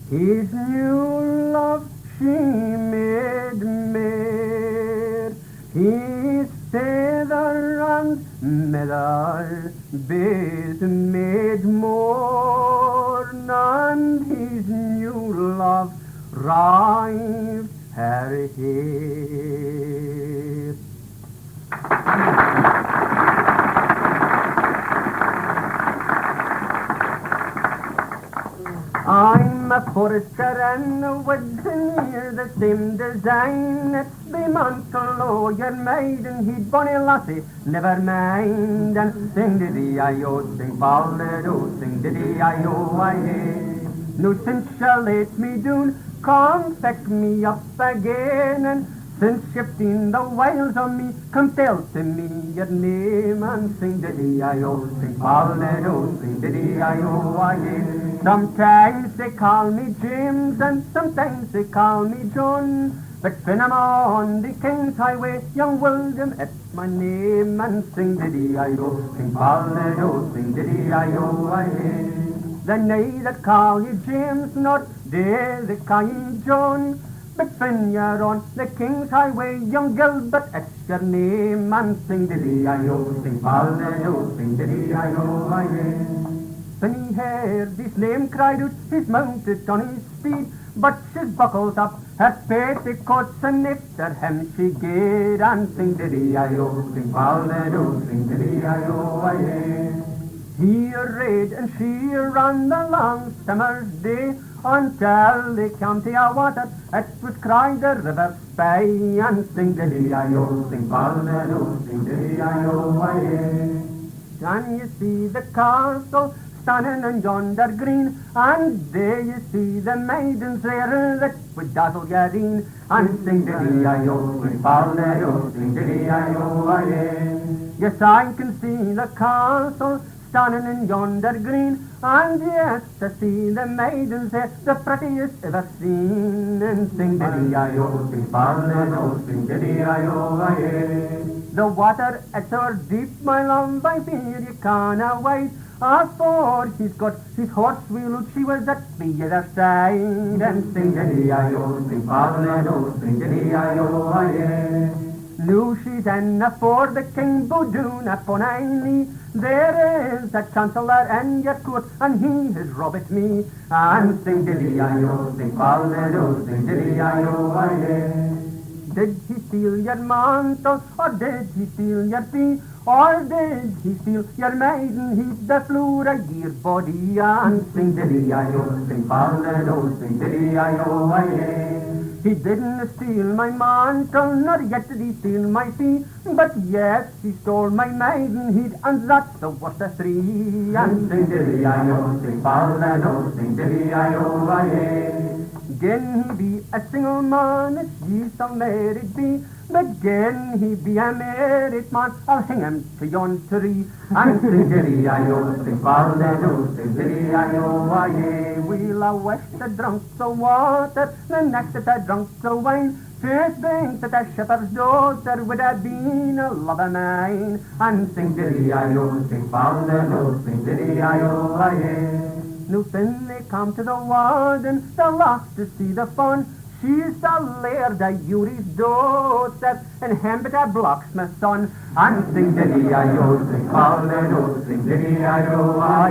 his new love she made mere. His feather and mither days mid-morn, and his new love rived her hair. I'm a forester in the woods and near the same design. It's the mantle lawyer maiden, he'd bonny lassie, never mind. And sing diddy-I-O, sing ballad-o, sing diddy-I-O-I-A. No since shall let me doon, come pick me up again. And since you've seen the wiles on me, come tell to me your name. And sing diddy-I-O, sing ballad-o, sing diddy-I-O-I-A. Sometimes they call me James and sometimes they call me John, But when I'm on the King's Highway, young William, it's my name, and sing diddy-I-O, sing ballad-o, sing diddy-I-O, I The nay that call you James, not they that call you John. But when you're on the King's Highway, young Gilbert, it's your name, and sing diddy-I-O, sing ballad-o, sing diddy-I-O, I When he heard his name cried out, he's mounted on his steed, but she's buckled up her petticoats, and after him she gaed, and sing diddy-I-O, sing ballad-o, sing diddy-I-O, I He rode and she ran the long summer's day, until they came to a water, it was cried the river Spey, and sing diddy-I-O, sing ballad-o, sing diddy-I-O, I Can you see the castle standing on yonder green, and there you see the maidens there that would dazzle your een, and sing diddy-I-O, sing ballad-o, sing diddy-I-O, I Yes, I can see the castle standing in yonder green, and yes, I see the maidens there, the prettiest ever seen, and sing diddy-I-O, sing ballad-o, sing diddy-I-O, I The water is so deep, my love, I fear you canna wade, for he's got his horse wheel, she was at the other side, and sing diddy-I-O, sing ballad-o, sing diddy-I-O, I Now she's in afore the King Bodoon upon a knee, there is a chancellor in your court, and he has robbed me, and sing diddy-I-O, sing ballad-o, sing diddy-I-O, I Did he steal your mantle, or did he steal your fee, or did he steal your maidenhead that flew a year body, and sing diddy-I-O, sing ballad-o, sing diddy-I-O, I He didn't steal my mantle, nor yet did he steal my fee, but yes, he stole my maidenhead, and that's the worst of three, and sing diddy-I-O, sing ballad-o, sing diddy-I-O, I Gin he be a single man, as ye shall married be, but gin he be a married man, I'll hang him to yon tree, and sing diddy-I-O, sing ballad-o, sing diddy-I-O, I We'll a wish the drunk the water, the next that I drunk the wine, first thing that a shepherd's daughter would have been a love of mine, and sing diddy-I-O, sing ballad-o, sing diddy-I-O, I Now when they come to the warden, the lost to see the fun, she's the laird of Uri's daughter, and him but a blacksmith's son, and sing diddy-I-O, sing ballad-o, sing diddy-I-O, I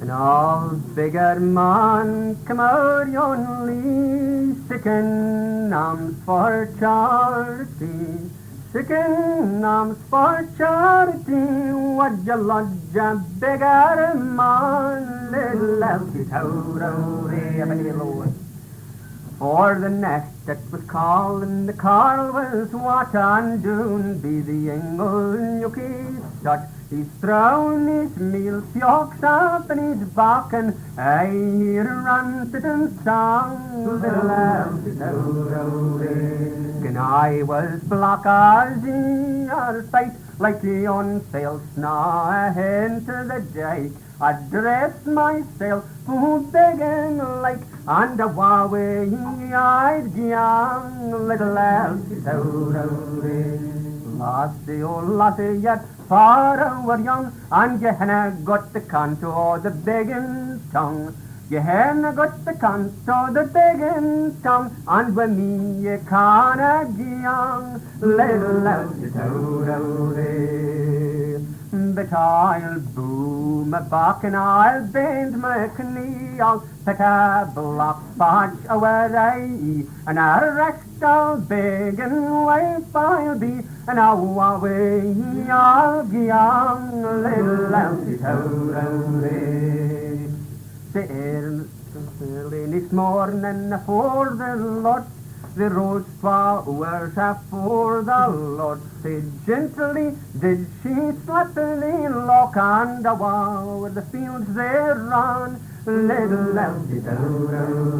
An old bigger man come out only, sickin' arms for charity, sickin' arms for charity. Would you lodge a bigger man, little elfie tower, For the nest that was calling the Carl was what on doon be the Engle Yuki start. He's thrown his meal yokes up in his back, and I hear ranted and song, little elfie tower. And I was black as your sight, like the unsailed snow into the dike. I dressed myself begging like, and a waway-eyed young little elfie tower. Lassie, oh lassie, yet far over young, and you hinna got the cant o' the begging tongue. You hinna got the cant o' the begging tongue, and with me you canna gi young little elfie tower. But I'll boo my back and I'll bend my knee, I'll pick a black patch away, and I'll rest all big and wife I'll be, and away I'll be young little elfie tower. Early this morning afore the Lord, the rose flowers afore the Lord, said gently did she slap the lock, and awa the fields there run little elfie tower.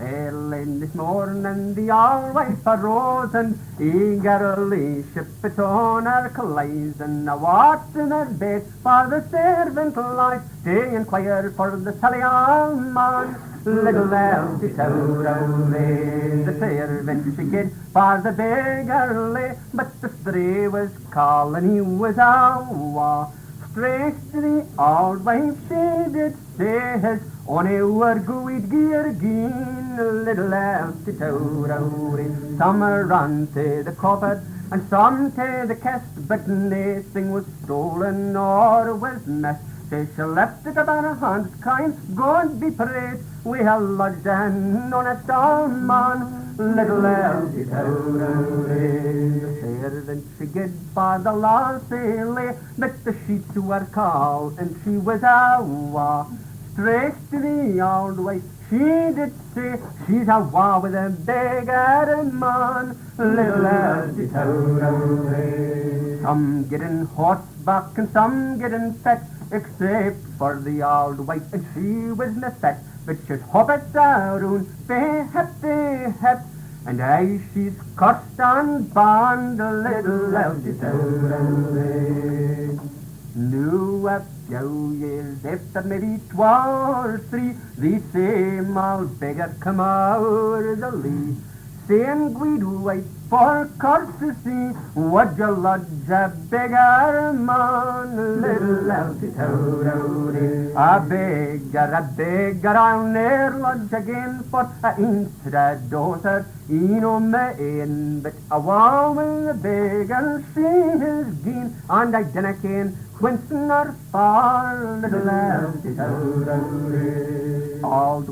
Early this morning the all-wife arose and eagerly shipped it on her clothes, and a watch in her bed for the servant lies. They inquire for the Sally man. Little Elsie Towrowley, the servant she get for the beggarly, but the stray was calling, he was awa. Straight to the old wife she did say his only were good gear again. Little Elsie Towrowley, some run to the cupboard and some to the chest, but nothing was stolen or was missed. She left it about her hands, kind God be praised. We have lodged an honest old man. Little Elsie Towrowley, the servant she gid for the law silly, but the sheets were called and she was awa. Straight to the old wife she did say, she's awa with a beggar man. Little Elsie Towrowley, some getting horseback and some getting fat, except for the old wife, and she was na fat, but she's hopped down, happy, and as she's cursed and banned, little Elsie Towrowley. Knew a few years after, maybe 2 or 3, the same old beggar come out the lee, saying, "Guid wife, for courtesy, would you lodge a beggar man?" Little Elsie Towrowley, a beggar, I'll ne'er lodge again, for I ain't a daughter, my ain, but a woman, a beggar, she is gone, and I dinna ken whence nor far. Little Elsie Towrowley, old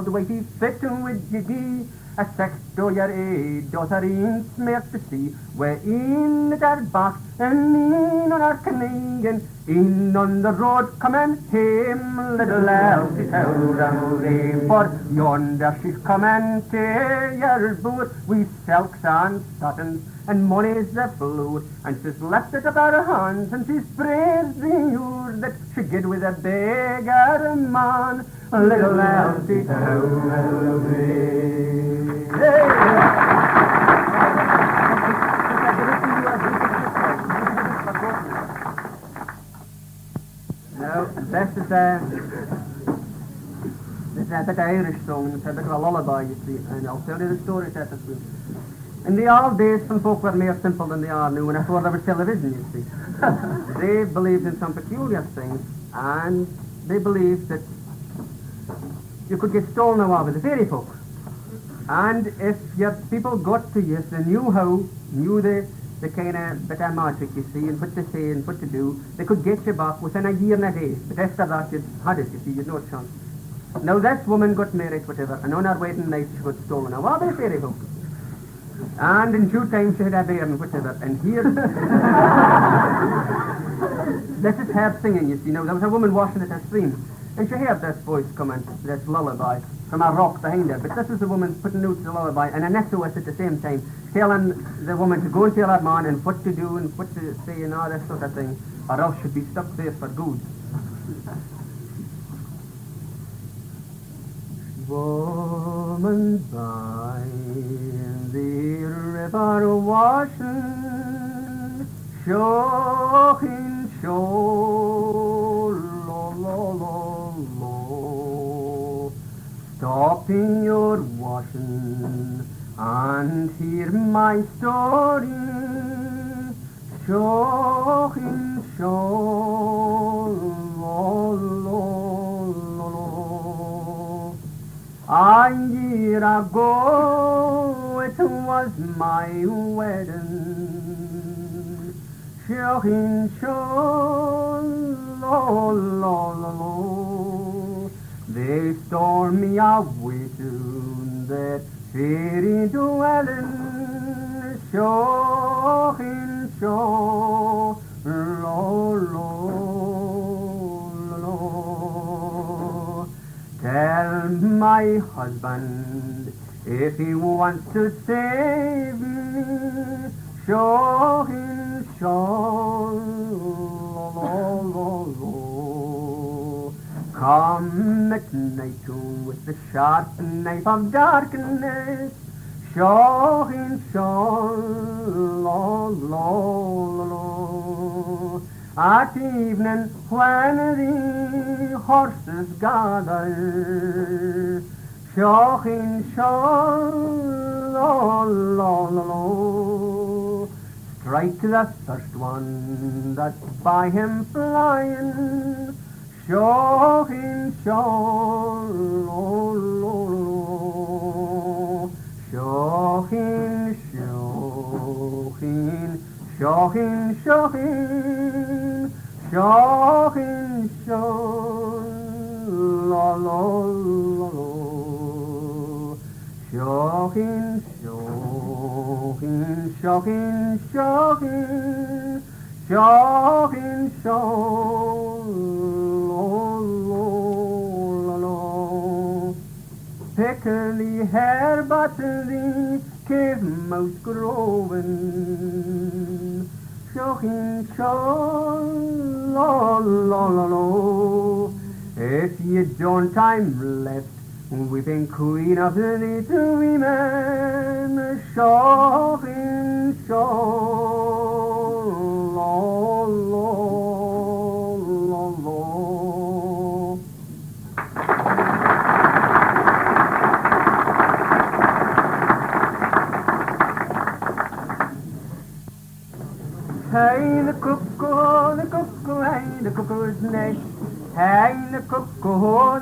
wifey, fit with ye gee, a 6-year daughter in smear to see, we're in at our back and in on our Canadian, in on the road coming home. Little Elsie Towrowley, for yonder she's coming to your boot, with silks and satins and money's a flood, and she's left it about her hands, and she's praised the year that she did with a beggar man. Little Elsie Towrowley. Now, this is a bit of Irish song, it's a bit of a lullaby, you see, and I'll tell you the story that is good. In the old days, some folk were more simple than they are now, and before there was television, you see. They believed in some peculiar things, and they believed that you could get stolen away with the fairy folk. And if your people got to you, they knew the kind of bit of magic, you see, and what to say and what to do, they could get you back within a year and a day. But after that, you'd had it, you see, you'd no chance. Now, this woman got married, whatever, and on her wedding night, she got stolen away by the fairy folk. And in due time, she had a bairn, whatever, and here... This is her singing, you see. Now, there was a woman washing at a stream, and she heard this voice coming, this lullaby, from a rock behind her. But this is the woman putting out the lullaby, and an echo at the same time, telling the woman to go and tell her man and what to do and what to say and all that sort of thing, or else she'd be stuck there for good. Woman by the river washing, showing, lo, lo, lo, lo. Stopping your washing and hear my story, showing, lo, lo, lo, lo. A year ago it was my wedding, showing, lo, lo, lo, lo. They stole me away to that fairy dwelling, showing, lo, lo, lo. Tell my husband if he wants to save me, show him, lo, lo, lo. Come at night with the sharp knife of darkness, shawing shaw, lo. At evening when the horses gather, shawing shaw, lo. Strike the first one that's by him flying, shawing shaw, lo. Shawing, shawing, shawing, shawing, shawing, shawing, lo. Shawing, shawing, shawing, shawing, shawing, shawing, lo. Pickly hair, but the cave mouse growing, shawing, shawing, lo. If you don't, I'm left weeping queen of the little women, shawing, shawing, lo. Hey, the cuckoo, hey, the cuckoo's nest. Hey, the cuckoo,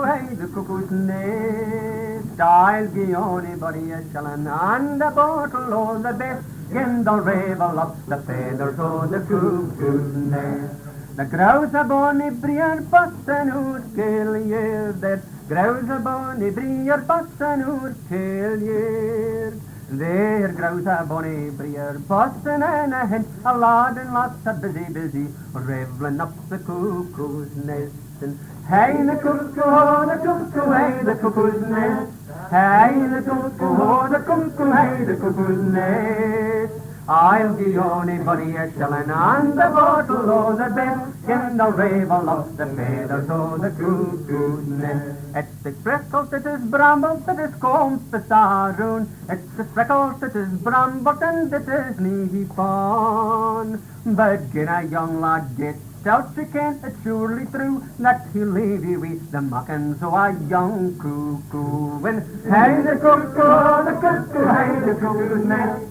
hey, the cuckoo's nest. I'll give anybody a shilling and a bottle of the best. In the ravel up the feathers of the cuckoo's nest. The grouse a bonny brier bussin' oor kill year. That grouse a bonny brier bussin' oor kill year. There grows a bonny brier bustin' and a hen, a lad and lots of busy, revelling up the cuckoo's nest. And hey, the cuckoo, hey, the cuckoo's nest. Hey, the cuckoo, hey, the cuckoo's nest. I'll give anybody a shilling and a bottle of the best. In the ravel of the feathers of the cuckoo's nest. It's the freckles, it is brambles, it is compass aroon. It's the freckles, it is brambles, and it is knee fun. But gin a young lad gets out, you can't, it's surely true that he'll leave you with the mockings of a young cuckoo. And hey, the cuckoo, hey, the cuckoo's nest.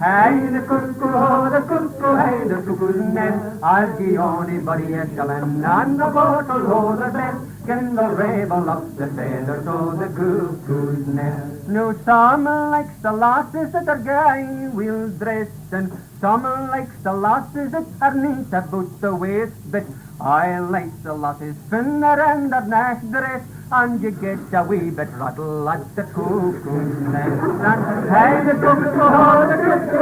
Hey, the cuckoo, hey, the cuckoo's nest. I'll give anybody a shilling and a bottle of the best. In the ravel up the feathers of the cuckoo's nest. No, some likes the lasses that are gay, well dressed, and some likes the lasses that are neat about the waist. But I like the lasses thinner and their neck dress, and you get a wee bit rattle at the cuckoo's nest. And hey, the cuckoo,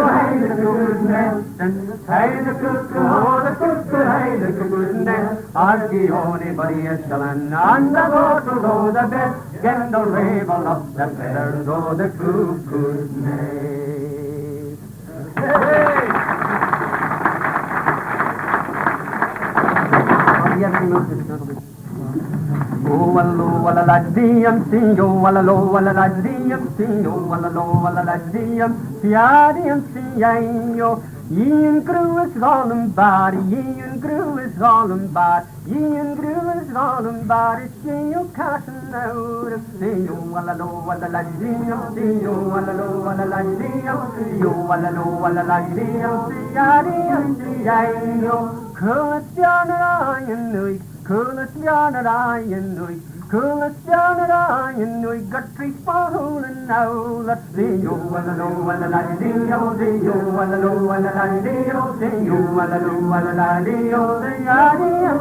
hey, the cuckoo's nest. And hey, the cuckoo, hey, the cuckoo's nest. I'll give anybody a shilling and a bottle of the best. Get the ravel up the feathers of the cuckoo's nest. Hey! Oh, wallo, walla la diem, sing, oh, walla lo, walla la diem, sing, oh, walla lo, walla la diem, siadiem, siayo. Ian grew is all in bad, Ian grew is all in bad, Ian grew is all in bad. It's you casting out of see you, walla lo, walla la diem, see you, walla lo, walla la diem, see you, walla lo, walla la diem, siadiem, siayo. Coolest yarn at I and Nui, coolest yarn at I and Nui, coolest yarn at I and Nui, got 3 for and now let's see you, walla lo, walla la dee-o, see you, walla lo, walla la dee-o, see you, walla lo, walla la dee-o, see-ya-dee-o,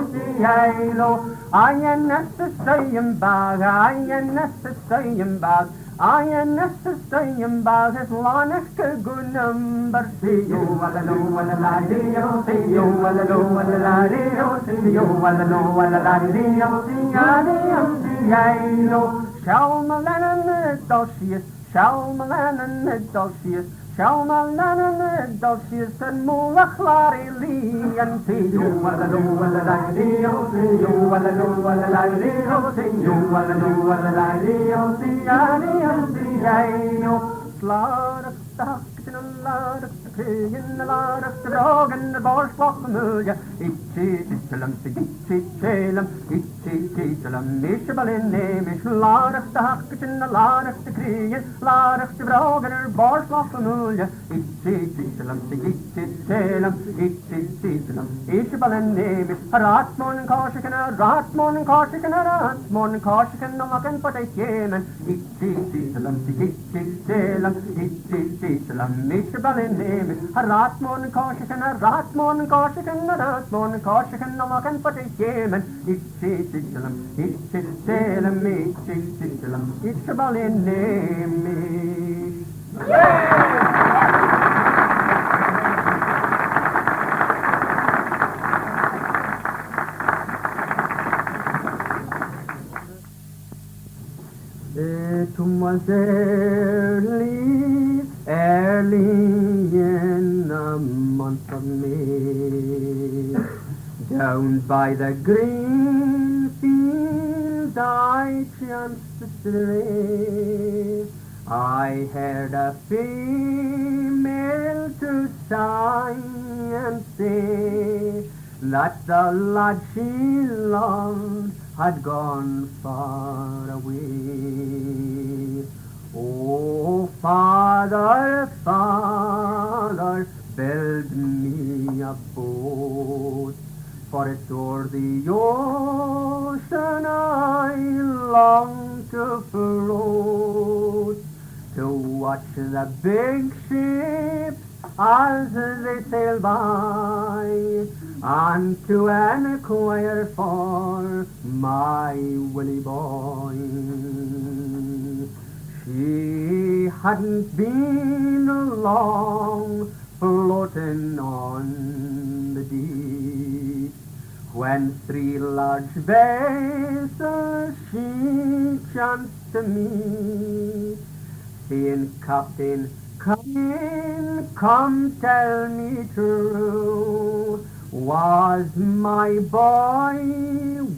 I am necessary bag, I am necessary bag. I am necessary bag as long as a good number. See you, walla lo, walla la dee-o, see you, walla lo, walla la dee-o, see you, walla lo, walla la dee-o, see-ya-dee-o, see-ya-dee-o. Shalmalan Dulcius, Shalmalan Dulcius, Shalmalan Dulcius, and Mulachlari Lee, and see you, walla lo, walla la dee-o, see you, walla do, walla la li o si, do walla do, walla la li o si, I o slaughter stock in a lot of the pig in a lot of the dog and the borscht familiar. Itchy titulum, itchy chalum, itchy titulum, mishable in name, is lot of the huckit in a lot of the crean, lot of the dog and her borscht familiar. Itchy titulum, itchy chalum, itchy titulum, mishable in name, is a ratmon and cautious and a ratmon and cautious and a ratmon and cautious and no looking for the human. Itchy titulum, itchy chalum, itchy titulum, mishable in name, is a ratmon and cautious and a ratmon and cautious and a ratmon and cautious and no looking for the human. Itchy titulum, itchy chalum, itchy titulum, mishable in name. It was early in the month of May, down by the green field I chanced to stray. I heard a female to sigh and say that the lad she loved had gone far away. Oh, Father, Father, build me a boat, for it's o'er the ocean I long to float, to watch the big ships as they sail by, and to enquire for my Willie boy. She hadn't been long floating on the deep, when three large vessels she chanced to meet, saying, Captain, come tell me true, was my boy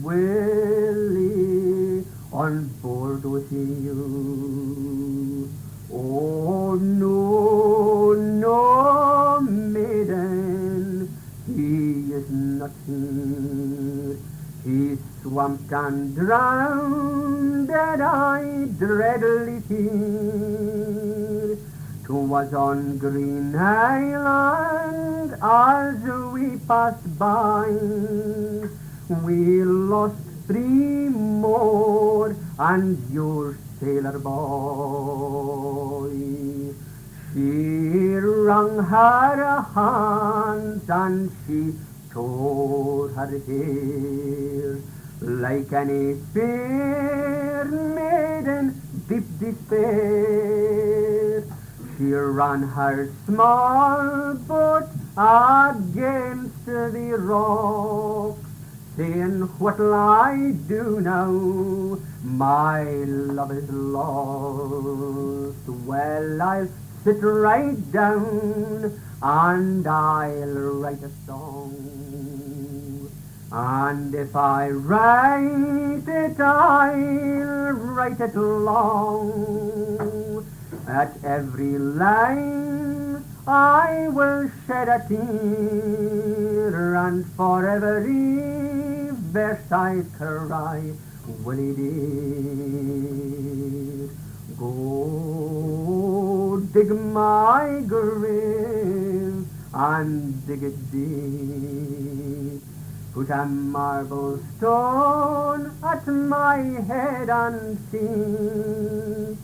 Willie on board with you? Oh, no, no, maiden, he is not here. He's swamped and drowned, and I dreadly fear. 'Twas on Green Island as we passed by, we lost three more and your sailor boy. She wrung her hands and she tore her hair, like any fair maiden deep despair. She ran her small boat against the rock, saying, what'll I do now? My love is lost. Well, I'll sit right down and I'll write a song. And if I write it, I'll write it long. At every line I will shed a tear, and for every verse I cry, Willie dear, go dig my grave and dig it deep. Put a marble stone at my head and feet,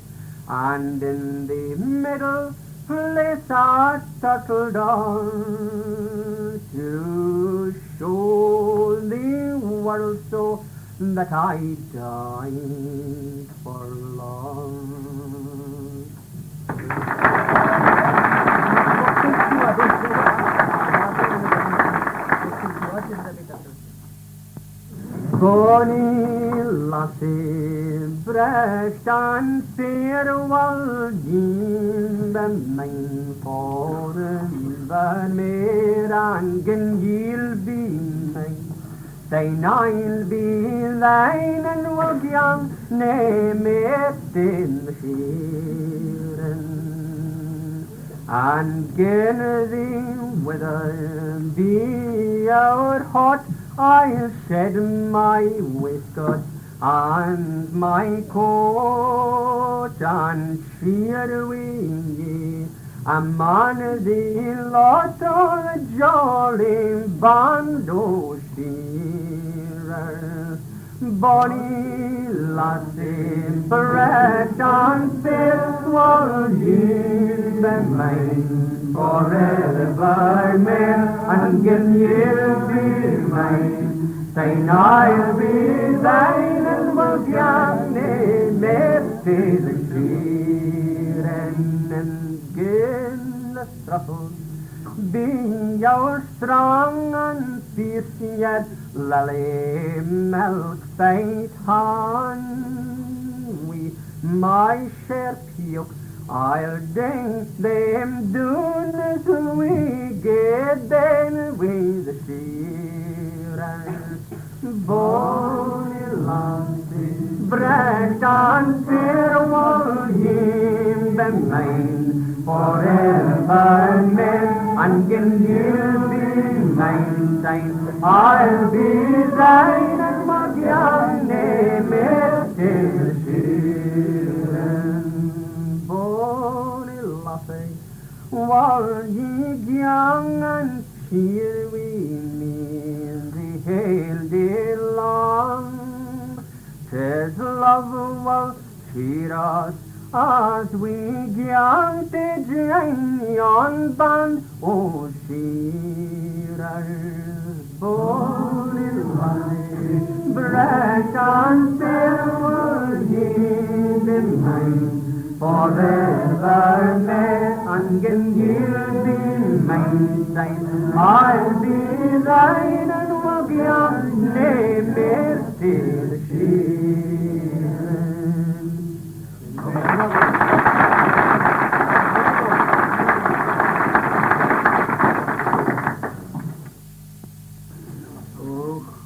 and in the middle place a turtle down, to show the world so that I died for love. Bonny lassie, breast and farewell, gin the mine forever mere, and gin ye'll be mine. Sein I'll be thine and will young name it in the shearing. And gin thee with a be our hot, I'll shed my waistcoat and my coat and cheer we a man the lot of a jolly band o' shearers. Bonny lassie, bread and fish will ye be mine forever, men, and gin ye be mine. Saying I'll be thine and will young name it to the shearing and gin the truffles. Be your strong and fierce yet lily milk fight on. We my share puke, I'll ding them doon as we get then with the shearers. Bonny lassie, bread and beer will ye be mine forever, men, and gin you be mine, thine. I'll be thine and my young name is till shearing. Bonny lassie, while ye young and cheer we mean the hail day long. 'Tis love will cheer us as we gang to join yon band o' shearers. Bonny lassie, bread and silver ye be mine forever, men, and gin you be mine, thine. I'll be thine and will yon name is till shearing.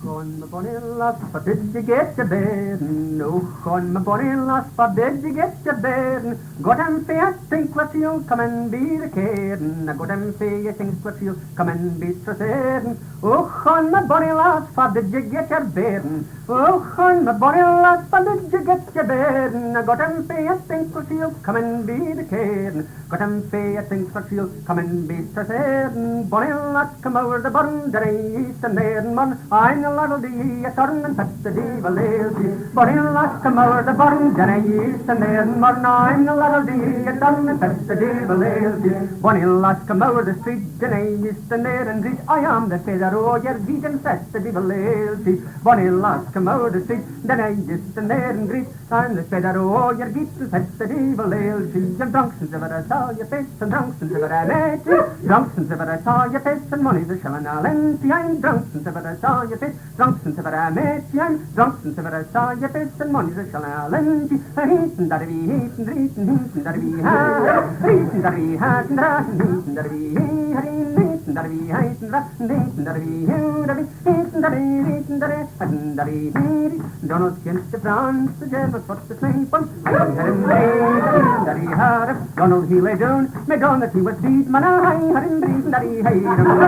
On my bonny lass, but did you get your bairn? Oh, on my bonny lass, but did you get your bairn? Got him for you think what you'll come and be the cairn. I got him for you think what you'll come and be the cairn. Oh, on my bonny lass, but did you get your bairn? Oh, on my bonny lass, but did you get your bairn? I got him for you think what you'll come and be the cairn. Got him for you think what you'll come and be the cairn. Bonny lass, come over the burn, there east and there and man. I'm a lot of the a turn and fetch the devil lazy. Bonny lass, come over the burn, there east and there and man. I'm a lot of the a turn and fetch the devil lazy. Bonny lass, come over the street, there east and there and reach. I am the feather, oh, you're beat and fetch the devil lazy. Bonny lass, come over the street, there east and there and reach. I'm the feather, oh, you're beat and fetch the devil lazy. You're drunk since ever I saw your face, and drunk since ever I met you. Drunk since ever I saw your face, and money's a shilling all empty. I'm drunk since ever I saw your face, drunk since ever I met you. I'm drunk since ever I saw your face, and money's a shilling all empty. Heat and daddy, heat and heat and heat and daddy, heat and daddy, heat and daddy, heat and daddy, heat and daddy, heat and daddy, heat and daddy, Donald against the France, the Germans put the snake on. I had him breathe, daddy had him. Donald he lay down, made on that he was deed. Man, I had him breathe, daddy had him.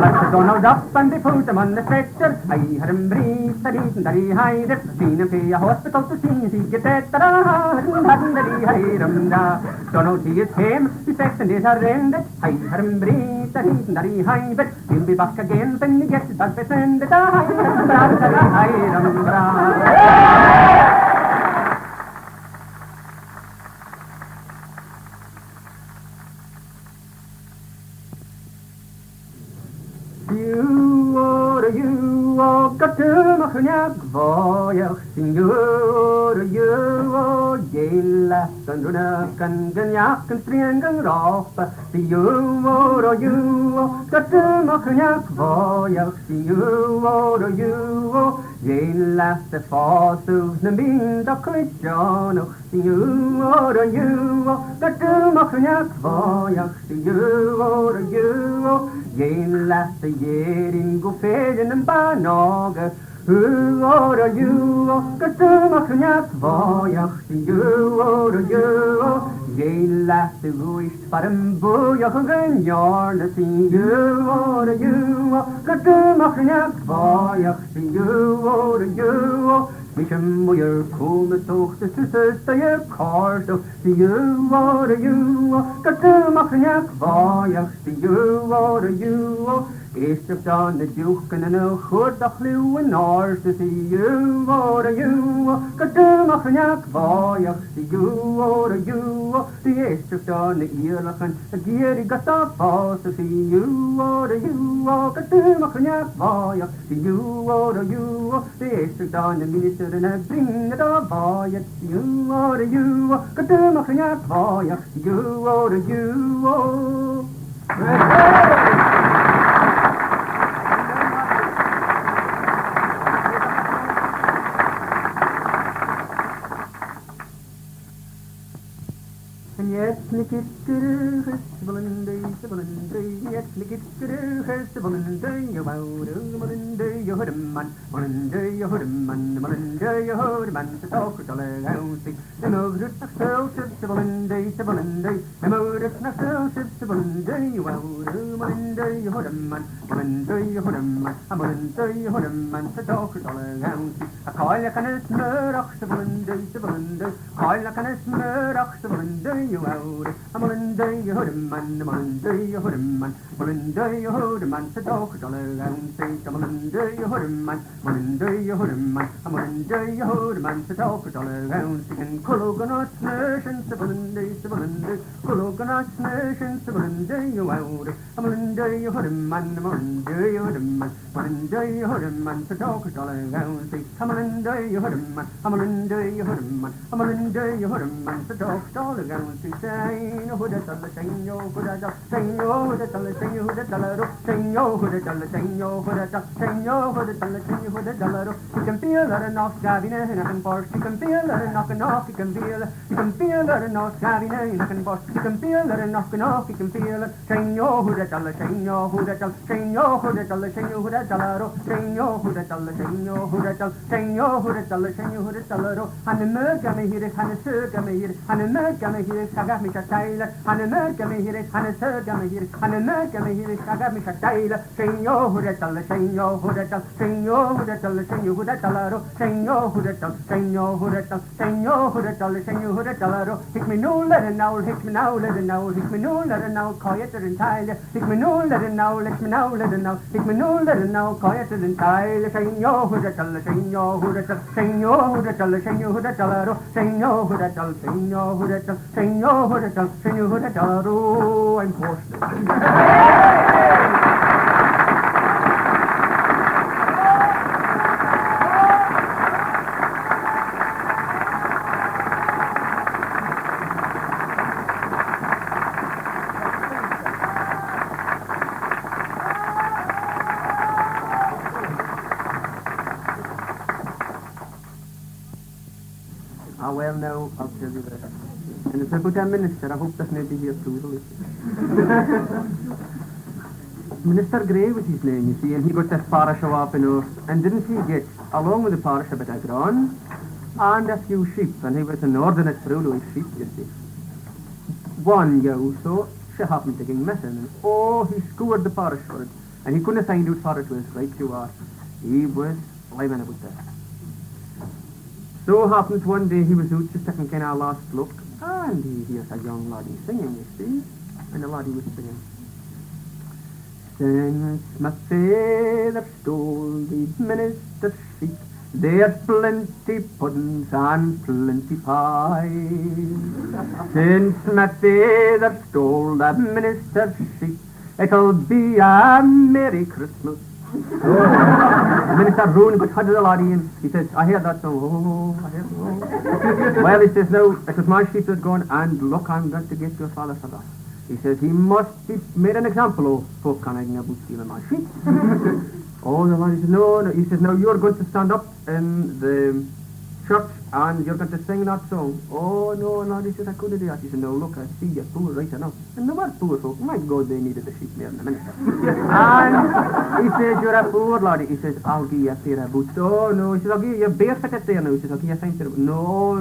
Like Donald up and they put him on the stretcher. I had him breathe, daddy had him. Seen him to a hospital to see if he get better. Hadn't daddy had him. Donald he is came, his accident is horrendous. I had him breathe, daddy had him. He'll be back again when he gets back to send it. I had him. You got to machniak voyach singur you yella kanduna kan ganyak and stringen rof you got to machniak voyach singur you yella the fosus na bin da kristiano you got to machniak voyach you Geen laat de jering go velen en banoge. Who are you? Katumachniak vajach you are you. Geen laat de goeist farm boeig en jarne zien you are you. Katumachniak vajach you are you. Mission moeir komen toch de zusters dat je kaart of die you are you. Katumachniak vajach you are you. Eerst op dan de joeken en een goed dag luw en naars te zie you are you. Katumachniak vajach you are you. Die eerst op dan de eerlijken de gierig gata vast te zie you are you. Katumachniak vajach you are you. Die eerst op dan de minister en het brengen de vajach you are you. Katumachniak vajach you are you. Yes, Nicky Terug, Volunday, yes, Nicky Terug, Volunday, you Monday, you heard a man, Monday, you heard a man, Monday, you heard a man, the talk of all around the motor, Volunday, the motor, Volunday, you Monday, you heard a man, Monday, you heard a man, Monday, you heard a man, the talk of all around a call like an smurrock, Volunday, call like an smurrock, Volunday. You out, a Monday, you heard a man, a Monday, you heard a man, Monday, you heard a man, the dog, all around, say, a Monday, you heard a man, Monday, you heard a man, a Monday, you heard a man, the dog, all around, singing, Cologonot nations, the Monday, Cologonot nations, the Monday, you out, a Monday, you heard a man, a Monday, you heard a man, Monday, you heard a man, the dog, all around, say, a Monday, you heard a man, a Monday, you heard a man, a Monday, you heard a man, the dog, all around. Saying who the tell saying yo who the saying yo who the tell saying who the tell saying yo who the tell saying yo who the tell saying yo who the tell saying who the tell you can feel that enough gavin and I can burst you can feel that enough you can feel that enough gavin and I can burst you can feel that enough you can feel saying yo who the tell saying yo who the tell saying yo who the tell saying yo who the tell saying yo who the tell saying yo who the tell saying yo who the tell saying yo who the tell and the merga me here and the circa me here and the merga me here Sagat me Taylor, and a merca me here, and a circa me here, and a merca me here, Sagat me Taylor, saying yo who the tell, saying yo who the tell, saying yo who the tell, saying you who the tell, saying yo who the tell, saying yo who the tell, saying yo who the tell, saying you who the tell, hick me no let it now, hick me now, let it now, hick me no let it now, quiet and Tyler, hick me no let it now, let me now, let it now, hick me no let it now, quiet and Tyler, saying yo who the tell, saying yo who the tell, saying yo who the tell, saying you who the tell, saying yo who the tell, saying yo who the tell, saying yo who the tell, saying you who the tell, oh, I'm hoarse. Well, now, I'll tell you that. And it's about that minister, I hope that maybe here too. Minister Gray was his name, you see, and he got that parish up in Earth, and didn't he get, along with the parish, a bit of ground and a few sheep, and he was an ordinate rule with sheep, you see. One year so, she happened to get missing, and oh, he scoured the parish for it, and he couldn't find out for it was right you are. He was living about that. So happened one day he was out just taking kind of a last look, and he hears a young laddie singing, you see, and the laddie was singing. Since my father stole the minister's sheep, there's plenty puddings and plenty pies. Since my father stole the minister's sheep, it'll be a Merry Christmas. The minister ruined but had the laddie and he says, I hear that song, oh, I hear it, oh. Well, he says, no, it was my sheep that's gone, and look, I'm going to get your father for that. He says, he must be made an example of folk connecting about stealing my sheep. Oh, the laddie says, no, no. He says, no, you're going to stand up in the church and you're going to sing that song. Oh, no, Lord, he says, I couldn't do that. He said, no, look, I see you're poor right enough. And they were poor folk. My God, they needed the sheep there in a minute. And he says, you're a poor laddie. He says, I'll give you a pair of boots. Oh, no. He says, I'll give you a barefooted there now. He says, I'll give you a fine pair of boots. No,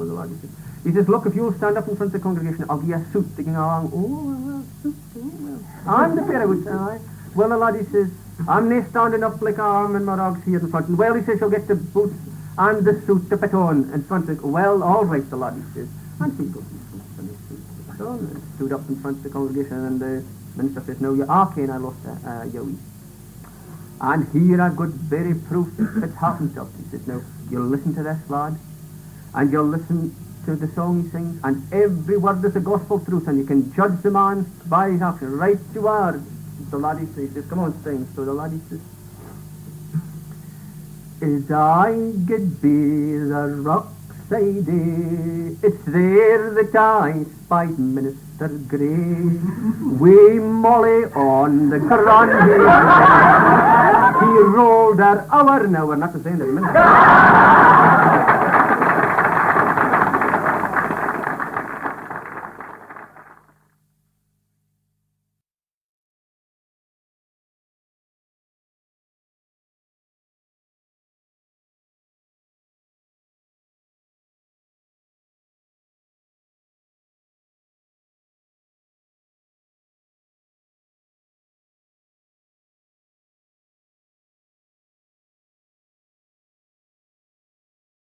the laddie says. He says, look, if you'll stand up in front of the congregation, I'll give you a suit sticking along. Oh, well, suit, oh, well. And a pair of boots. Aye. Well, the laddie says, I'm nae standing up like a arm and my dogs here in front. And well, he says, you'll get the boots and the suit to put on in front of, well, all right, the laddie says. And he goes, and the suit to put on, and stood up in front of the congregation, and the minister says, no, you are keen, I lost your wee. And here I've got very proof it's happened to us. He says, now, you'll listen to this, lad, and you'll listen to the song he sings, and every word is a gospel truth, and you can judge the man by his action. Right you are. The laddie says, come on, sing. So the laddie says, as I get be the rockside, it's there that I spied Minister Grey. We Molly on the grande, he rolled her hour. Now we're not the same in a minute.